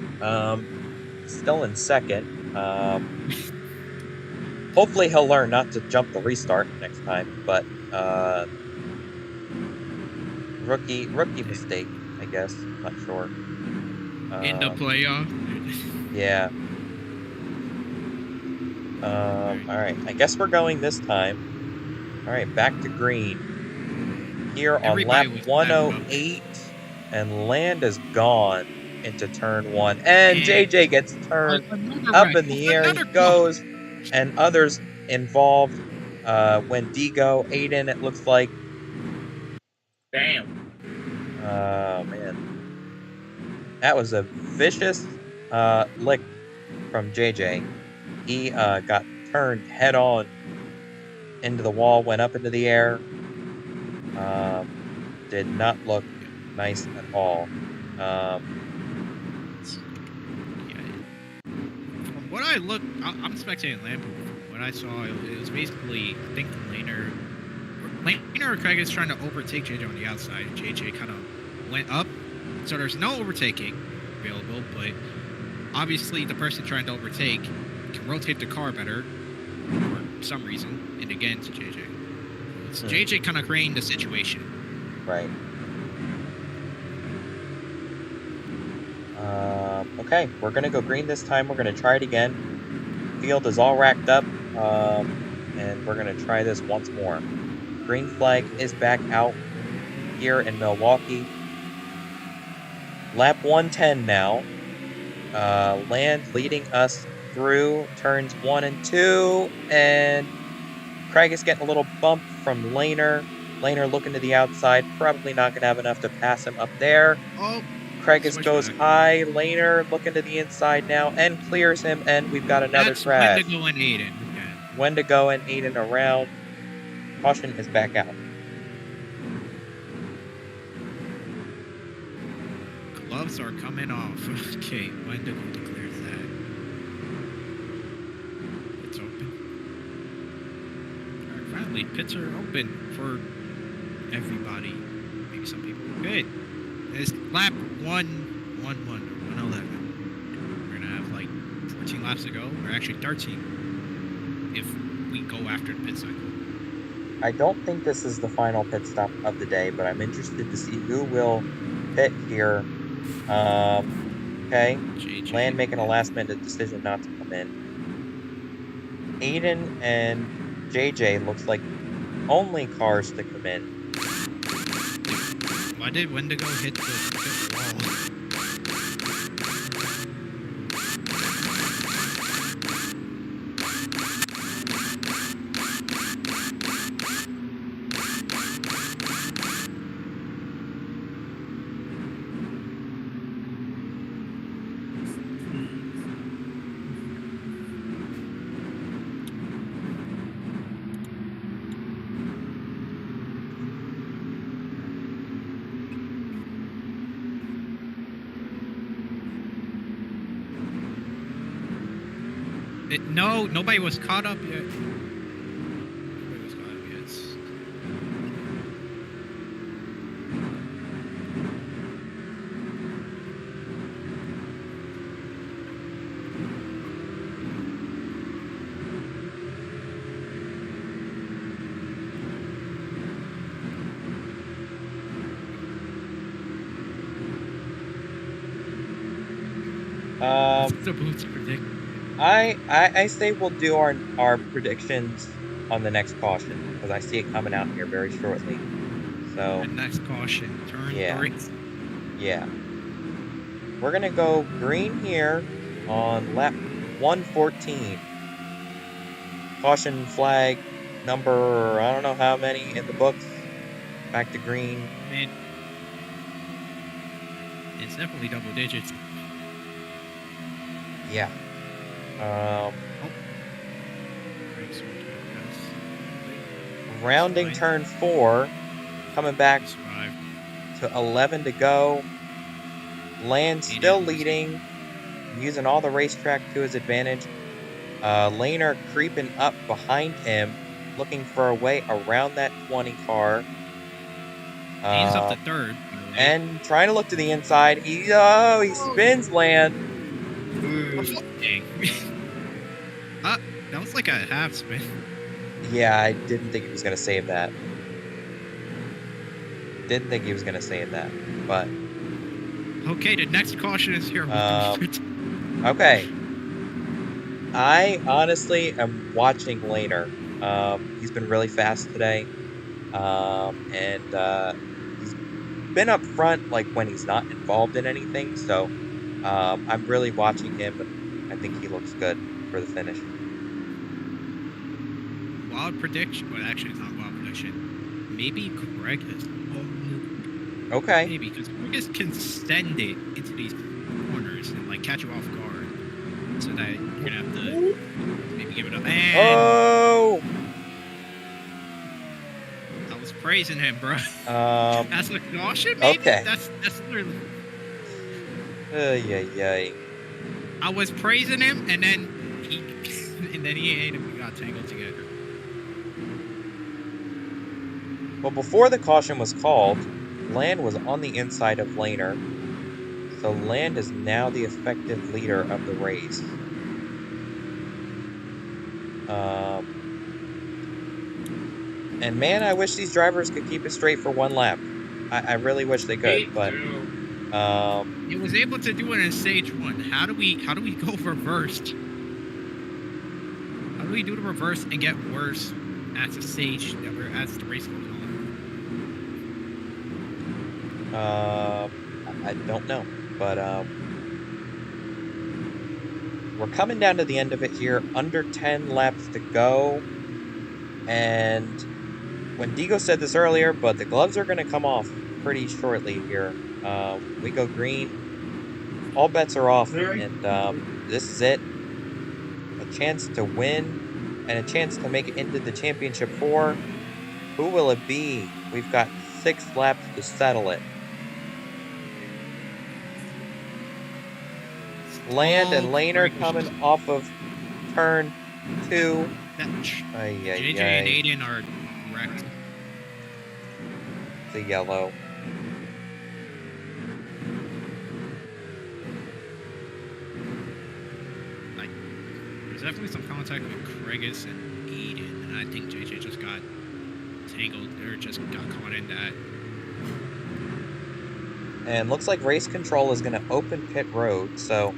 Still in second. Hopefully he'll learn not to jump the restart next time, but rookie mistake, I guess. Not sure. In the playoff. Yeah. All right. I guess we're going this time. All right, back to green. Here on Everybody lap was 108, and Land is gone into turn 1, and JJ gets turned up in the air. He goes, and others involved. Wendigo, Aiden, it looks like. Damn. Oh man, that was a vicious lick from JJ. He got turned head on into the wall, went up into the air. Did not look nice at all. From what I looked, I'm spectating Lampoon. From what I saw, it was basically, I think Laner or Craig is trying to overtake JJ on the outside. JJ kind of went up, so there's no overtaking available, but obviously the person trying to overtake can rotate the car better for some reason, and again to JJ. It's JJ kind of creating the situation. Right. Okay, we're gonna go green this time. We're gonna try it again. Field is all racked up, and we're gonna try this once more. Green flag is back out here in Milwaukee. Lap 110 now. Land leading us through turns 1 and 2, and Craig is getting a little bump from Laner. Laner looking to the outside, probably not going to have enough to pass him up there. Oh, Craig goes high. Laner looking to the inside now and clears him, and we've got another crash. Wendigo and Aiden. Wendigo and Aiden around. Caution is back out. Gloves are coming off. Okay, Wendigo declares that. It's open. Alright, finally, pits are open for everybody. Maybe some people. Good. It's lap 111. We're gonna have like 14 laps to go, or actually 13 if we go after the pit cycle. I don't think this is the final pit stop of the day, but I'm interested to see who will pit here. Okay. Land making a last-minute decision not to come in. Aiden and JJ looks like only cars to come in. Why did Wendigo hit the wall? No, nobody was caught up yet. Nobody was caught up yet. The boots predict. I say we'll do our predictions on the next caution, because I see it coming out here very shortly. So The next caution, turn 3. yeah, we're gonna go green here on lap 114. Caution flag number, I don't know how many in the books. Back to green. It's definitely double digits. Yeah. Brakes will Rounding Fine. turn 4, coming back survive. to 11 to go. Land still Aiden was- leading, using all the racetrack to his advantage. Laner creeping up behind him, looking for a way around that 20 car. Aiden's up to third, by the way. And trying to look to the inside. He spins Land. Dang. That was like a half spin. Yeah, I didn't think he was going to save that. Didn't think he was going to save that, but... Okay, the next caution is here. Okay. I honestly am watching Laner. He's been really fast today. And he's been up front like when he's not involved in anything. So I'm really watching him, and I think he looks good for the finish. Wild prediction. Well, actually, it's not wild prediction. Maybe Greg is. Okay. Maybe, because Greg can send it into these corners and like catch you off guard. So that you're gonna have to maybe give it up. And Oh! I was praising him, bro. That's a caution, maybe? Okay. That's literally. Yay. I was praising him, and then he ate him. We got tangled together. Well, before the caution was called, Land was on the inside of Laner. So Land is now the effective leader of the race. And man, I wish these drivers could keep it straight for one lap. I really wish they could, but It was able to do it in stage 1. How do we go reversed? How do we do the reverse and get worse as the stage or as the race goes on? I don't know, but we're coming down to the end of it here. Under 10 laps to go, and when Digo said this earlier, but the gloves are going to come off pretty shortly here. We go green, all bets are off, and this is it. A chance to win and a chance to make it into the championship 4. Who will it be? We've got 6 laps to settle it. Land and Laner coming off of turn 2. JJ and Aiden are wrecked. The yellow. There's definitely some contact with Kregus and Aiden, and I think JJ just got tangled or just got caught in that. And looks like race control is going to open pit road, so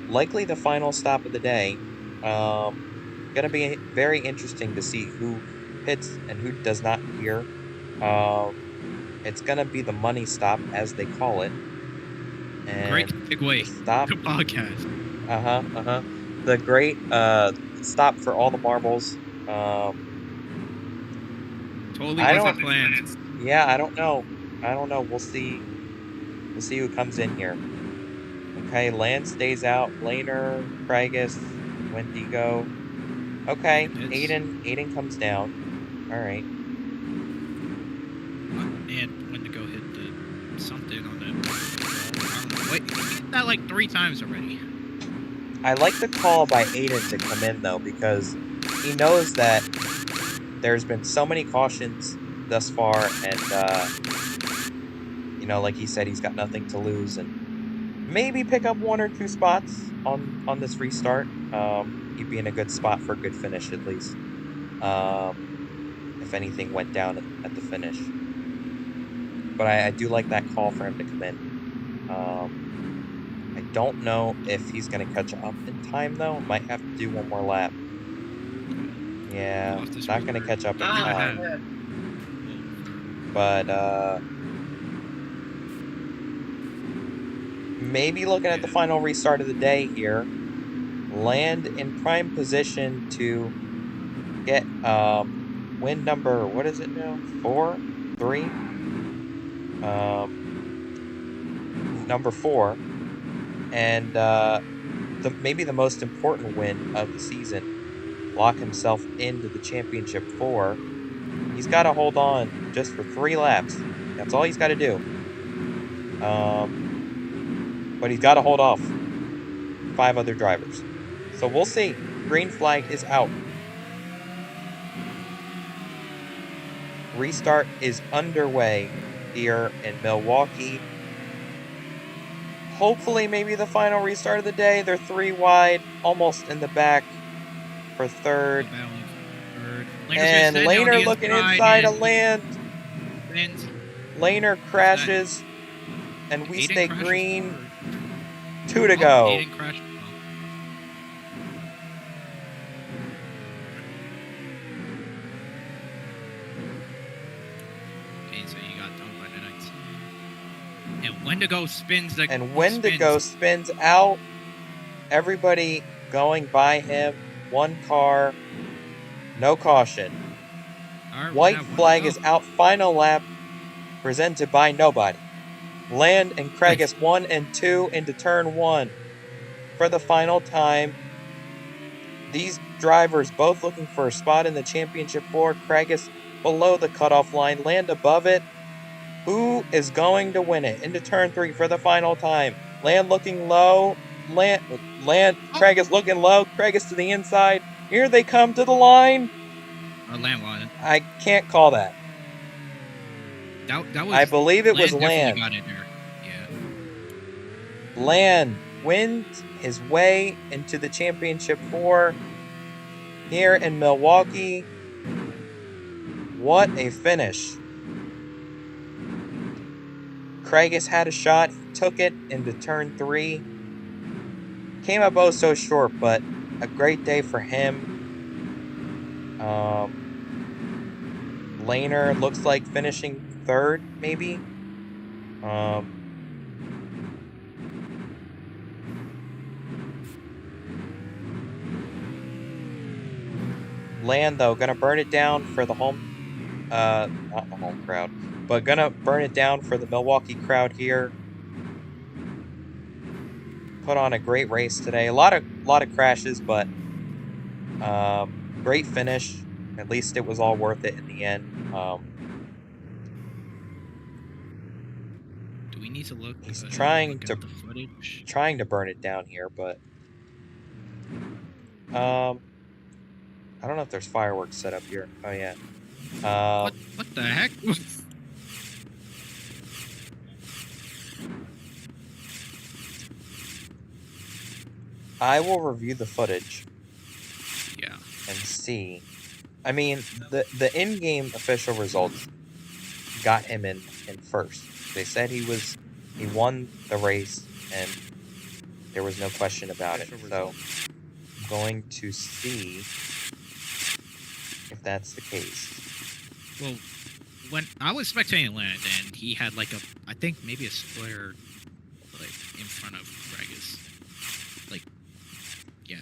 likely the final stop of the day. Going to be very interesting to see who hits and who does not here. It's going to be the money stop, as they call it. And great segue. Stop. The podcast. The great stop for all the marbles. Totally wasn't planned. Yeah, I don't know. We'll see. We'll see who comes in here. Okay, Land stays out. Laner, Kragus, Wendigo. Okay, Aiden comes down. All right. And Wendigo hit the something on the. Wait, he hit that like 3 times already. I like the call by Aiden to come in though, because he knows that there's been so many cautions thus far, and like he said, he's got nothing to lose, and maybe pick up 1 or 2 spots on this restart. He'd be in a good spot for a good finish at least. If anything went down at the finish. But I do like that call for him to come in. I don't know if he's going to catch up in time, though. Might have to do 1 more lap. Yeah, not going to catch up in time. But, maybe looking at the final restart of the day here. Land in prime position to get win number, what is it now? 4? 3? number 4, and maybe the most important win of the season, lock himself into the championship 4. He's got to hold on just for 3 laps. That's all he's got to do. But he's got to hold off 5 other drivers. So we'll see. Green flag is out. Restart is underway here in Milwaukee. Hopefully, maybe the final restart of the day. They're 3 wide, almost in the back for 3rd. And Lehner looking inside a land. Lehner crashes, and we stay green. 2 to go. Wendigo spins the Wendigo spins out. Everybody going by him. 1 car. No caution. Right, White flag is out. Final lap presented by nobody. Land and Craigus 1 and 2 into turn 1 for the final time. These drivers both looking for a spot in the championship 4. Craigus below the cutoff line. Land above it. Who is going to win it? Into turn 3 for the final time. Land looking low. Craigus looking low. Craigus to the inside. Here they come to the line. Land won it. I can't call that. That was. I believe it was Land. Got in there. Yeah. Land wins his way into the championship 4 here in Milwaukee. What a finish. Craigus had a shot, took it into turn 3. Came up oh so short, but a great day for him. Lehner looks like finishing 3rd, maybe. Land, though, gonna burn it down for the home, not the home crowd, but gonna burn it down for the Milwaukee crowd here. Put on a great race today. A lot of crashes, but great finish. At least it was all worth it in the end. Do we need to look? He's look trying at to the footage? burn it down here, but I don't know if there's fireworks set up here. Oh yeah. What the heck? I will review the footage. Yeah. And see. I mean, the in-game official results got him in first. They said he won the race, and there was no question about it. So I'm going to see if that's the case. Well, when I was spectating Land, and he had like I think maybe a square, like in front of Craigus. Like, yeah.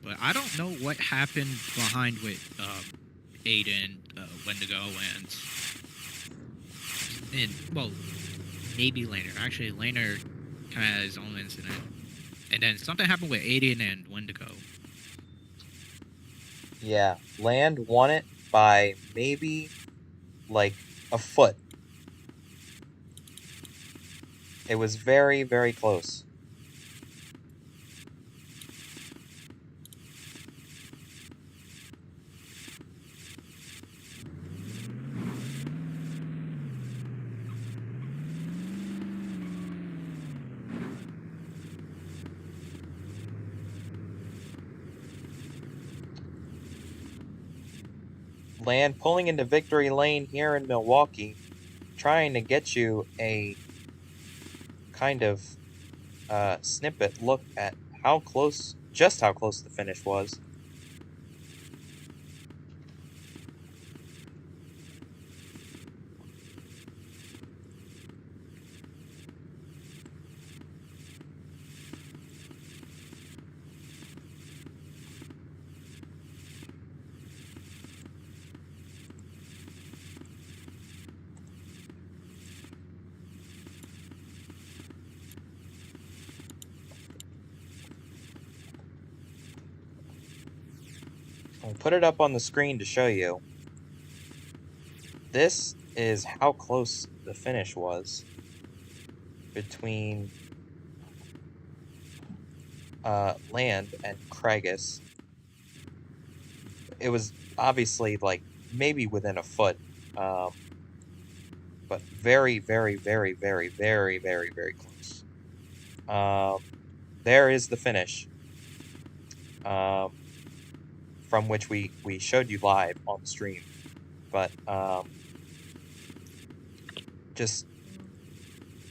But I don't know what happened behind with Aiden, Wendigo, and well, maybe Lehner. Actually, Lehner kind of had his own incident, and then something happened with Aiden and Wendigo. Yeah, Land won it by maybe like a foot. It was very, very close. Land pulling into victory lane here in Milwaukee, trying to get you a kind of snippet look at just how close the finish was. I'll put it up on the screen to show you. This is how close the finish was between Land and Craigus. It was obviously like maybe within a foot, but very, very, very, very, very, very, very close. There is the finish, from which we showed you live on the stream, but just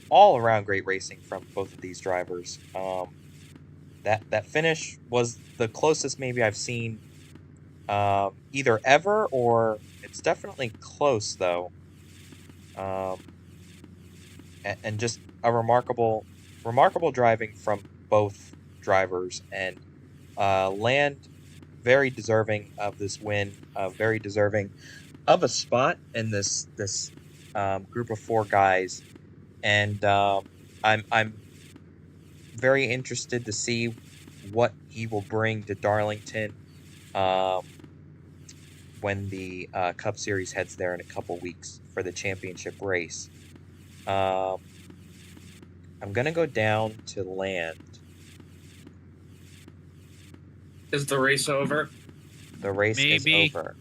all around great racing from both of these drivers. That finish was the closest maybe I've seen either ever, or it's definitely close though. And just a remarkable driving from both drivers, and Land very deserving of this win, very deserving of a spot in this group of 4 guys, and I'm very interested to see what he will bring to Darlington when the Cup Series heads there in a couple weeks for the championship race. I'm gonna go down to Land. Is the race over? The race Maybe. is over.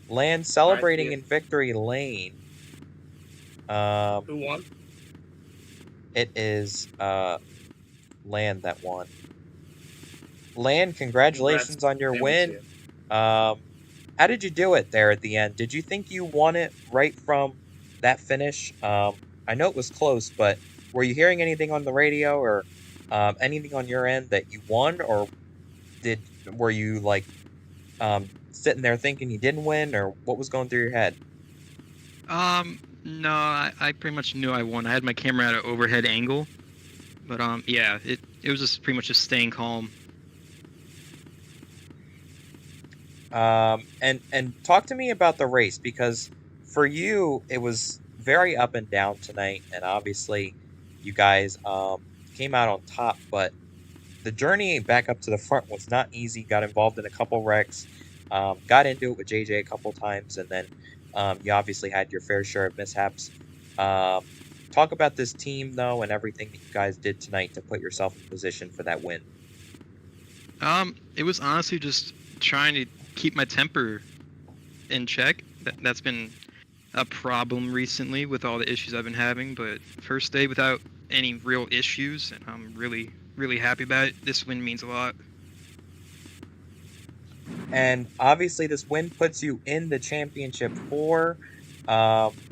Land celebrating Alright, in victory lane. Who won? It is Land that won. Land, congratulations on your win. How did you do it there at the end? Did you think you won it right from that finish? I know it was close, but were you hearing anything on the radio or anything on your end that you won, or were you like sitting there thinking you didn't win, or what was going through your head? No, I pretty much knew I won. I had my camera at an overhead angle, but yeah, it was just pretty much just staying calm. And talk to me about the race, because for you it was very up and down tonight, and obviously you guys came out on top, but the journey back up to the front was not easy. Got involved in a couple wrecks, got into it with JJ a couple times, and then you obviously had your fair share of mishaps. Talk about this team though, and everything that you guys did tonight to put yourself in position for that win. It was honestly just trying to keep my temper in check. That's been a problem recently with all the issues I've been having, but first day without any real issues, and I'm really, really happy about it. This win means a lot. And obviously this win puts you in the championship 4,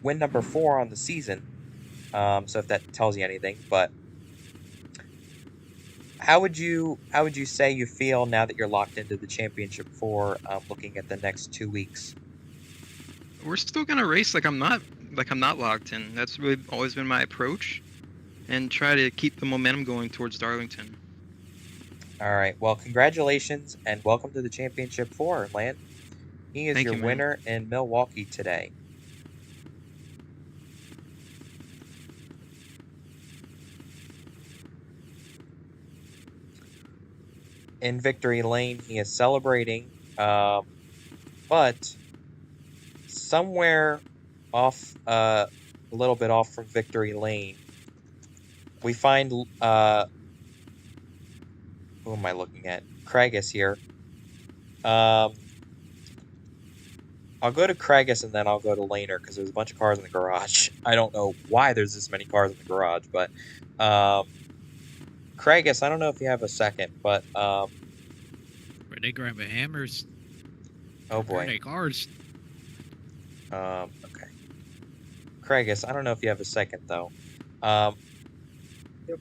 win number 4 on the season. So if that tells you anything, but how would you say you feel now that you're locked into the championship 4, looking at the next 2 weeks? We're still gonna race like I'm not locked in. That's really always been my approach, and try to keep the momentum going towards Darlington. All right. Well, congratulations and welcome to the championship 4, Land. He is Thank your you, man. winner in Milwaukee today. In victory lane, he is celebrating, but somewhere off, a little bit off from victory lane, we find, who am I looking at? Craigus here. I'll go to Craigus and then I'll go to Laner, because there's a bunch of cars in the garage. I don't know why there's this many cars in the garage, but Craigus, I don't know if you have a second, but Where they grabbing hammers? oh boy. They cars. Okay. Craigus, I don't know if you have a second though.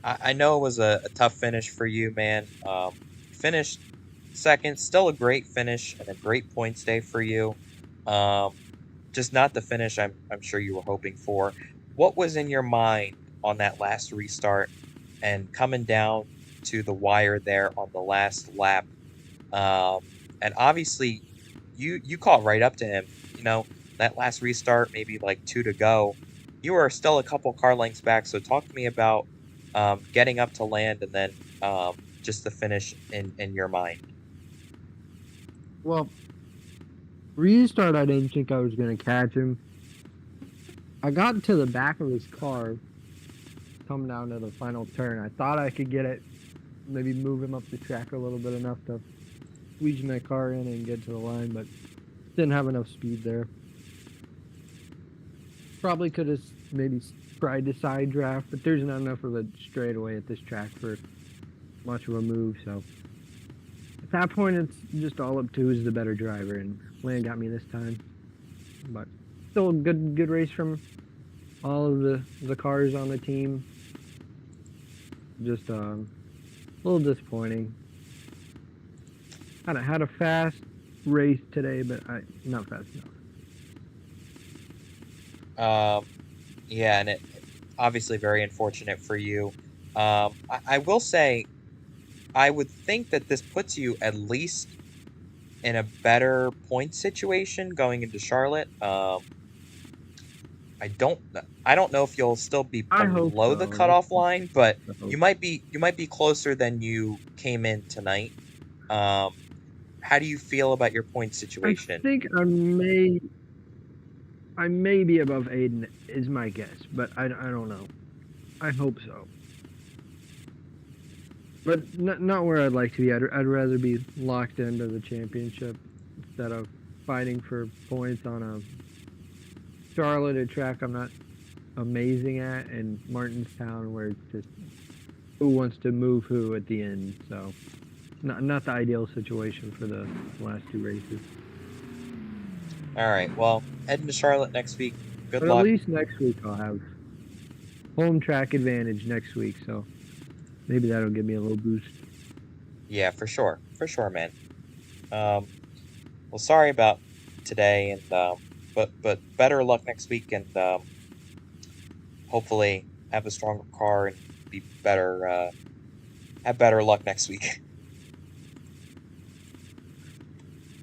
I know it was a tough finish for you, man. Finished second, still a great finish and a great points day for you. Just not the finish I'm sure you were hoping for. What was in your mind on that last restart and coming down to the wire there on the last lap? And obviously you caught right up to him. You know, that last restart, maybe like 2 to go. You were still a couple car lengths back, so talk to me about getting up to Land and then just the finish in your mind. Well, Restart, I didn't think I was going to catch him. I got to the back of his car, coming down to the final turn. I thought I could get it, maybe move him up the track a little bit enough to squeeze my car in and get to the line, but didn't have enough speed there. Probably could have maybe tried to side draft, but there's not enough of a straightaway at this track for much of a move, so at that point it's just all up to who's the better driver, and Land got me this time. But still a good race from all of the cars on the team. Just a little disappointing. Had a fast race today, but not fast enough. Yeah, and it obviously very unfortunate for you. I will say, I would think that this puts you at least in a better point situation going into Charlotte. I don't know if you'll still be I hope below the so. cutoff line, but I hope you might be closer than you came in tonight. How do you feel about your point I situation? think I may be above Aiden is my guess, but I don't know. I hope so. But not where I'd like to be. I'd rather be locked into the championship instead of fighting for points on a Charlotte, a track I'm not amazing at, and Martinstown, where it's just who wants to move who at the end. So not the ideal situation for the last two races. All right, well, heading to Charlotte next week. Good But luck. at least next week I'll have home track advantage next week, so maybe that'll give me a little boost. Yeah, for sure, man. Well, sorry about today, and but better luck next week, and hopefully have a stronger car and be better. Have better luck next week.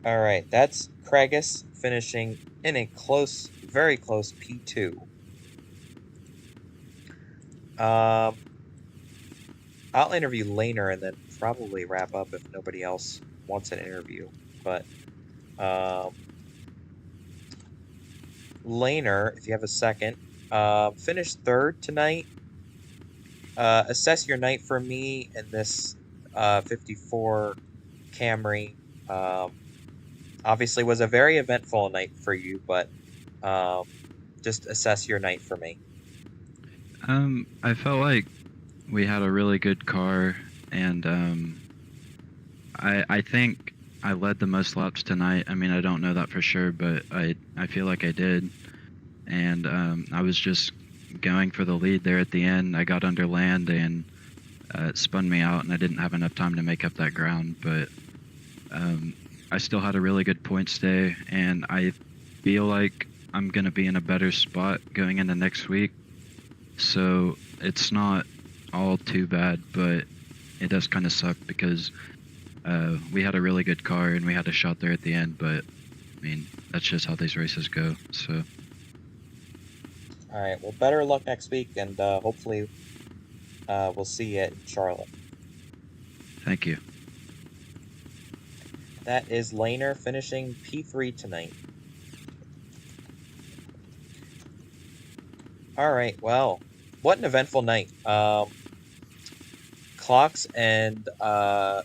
All right, that's Craigus finishing in a very close P2. I'll interview Laner and then probably wrap up if nobody else wants an interview. But Laner, if you have a second, finished third tonight. Assess your night for me in this 54 Camry. Obviously was a very eventful night for you, but just assess your night for me. I felt like we had a really good car, and I think I led the most laps tonight. I mean, I don't know that for sure, but I feel like I did. And I was just going for the lead there at the end. I got under Land, and it spun me out, and I didn't have enough time to make up that ground. But I still had a really good points day, and I feel like I'm going to be in a better spot going into next week. So it's not all too bad, but it does kind of suck because we had a really good car and we had a shot there at the end, but I mean, that's just how these races go. So all right, well, better luck next week, and hopefully we'll see you in Charlotte. thank you. That is Laner finishing P3 tonight. All right, well, what an eventful night. Clocks and I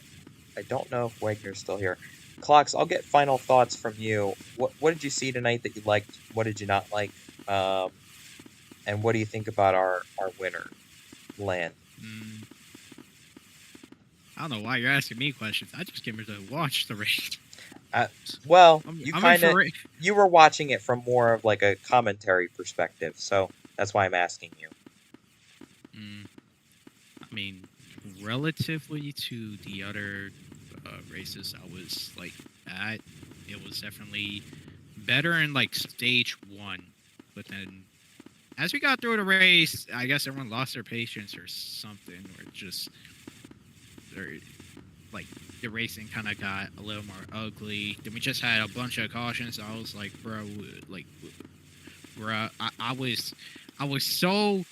don't know if Wagner's still here. Clocks, I'll get final thoughts from you. What did you see tonight that you liked? What did you not like? And what do you think about our winner, Land? I don't know why you're asking me questions. I just came here to watch the race. Well, I'm you in kind of for you were watching it from more of like a commentary perspective, so that's why I'm asking you. I mean, relatively to the other races, I was like at. It was definitely better in like stage one, but then as we got through the race, I guess everyone lost their patience or something, or just like the racing kind of got a little more ugly. Then we just had a bunch of cautions. I was like, bro, I was so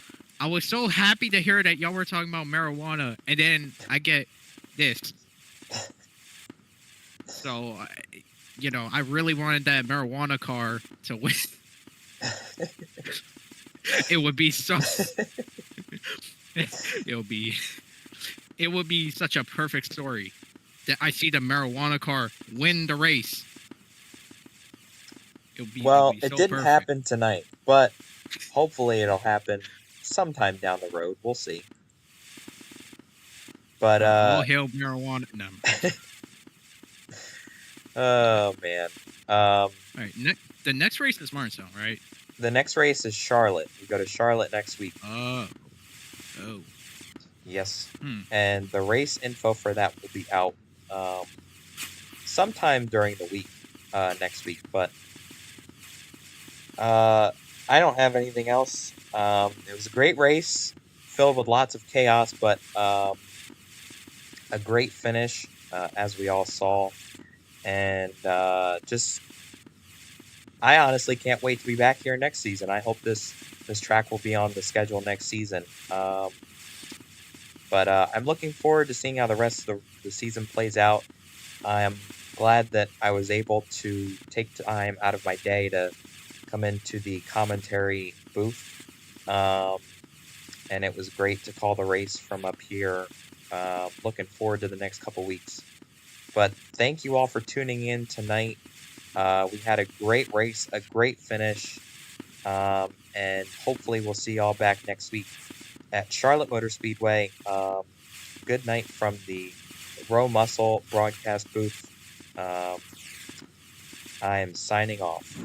happy to hear that y'all were talking about marijuana, and then I get this. So I really wanted that marijuana car to win. It would be so. It would be such a perfect story that I see the marijuana car win the race. Well, so it didn't perfect. happen tonight, but hopefully it'll happen sometime down the road. We'll see. But all hail marijuana. No. Oh man. All right. The next race is Martinsville, right? The next race is Charlotte. We go to Charlotte next week. Oh. Yes. And the race info for that will be out sometime during the week next week. But I don't have anything else. It was a great race, filled with lots of chaos, but a great finish, as we all saw. And I honestly can't wait to be back here next season. I hope this track will be on the schedule next season. But I'm looking forward to seeing how the rest of the season plays out. I am glad that I was able to take time out of my day to come into the commentary booth. And it was great to call the race from up here. Looking forward to the next couple weeks. But thank you all for tuning in tonight. We had a great race, a great finish, and hopefully we'll see y'all back next week at Charlotte Motor Speedway. Good night from the RoMuscle broadcast booth. I am signing off.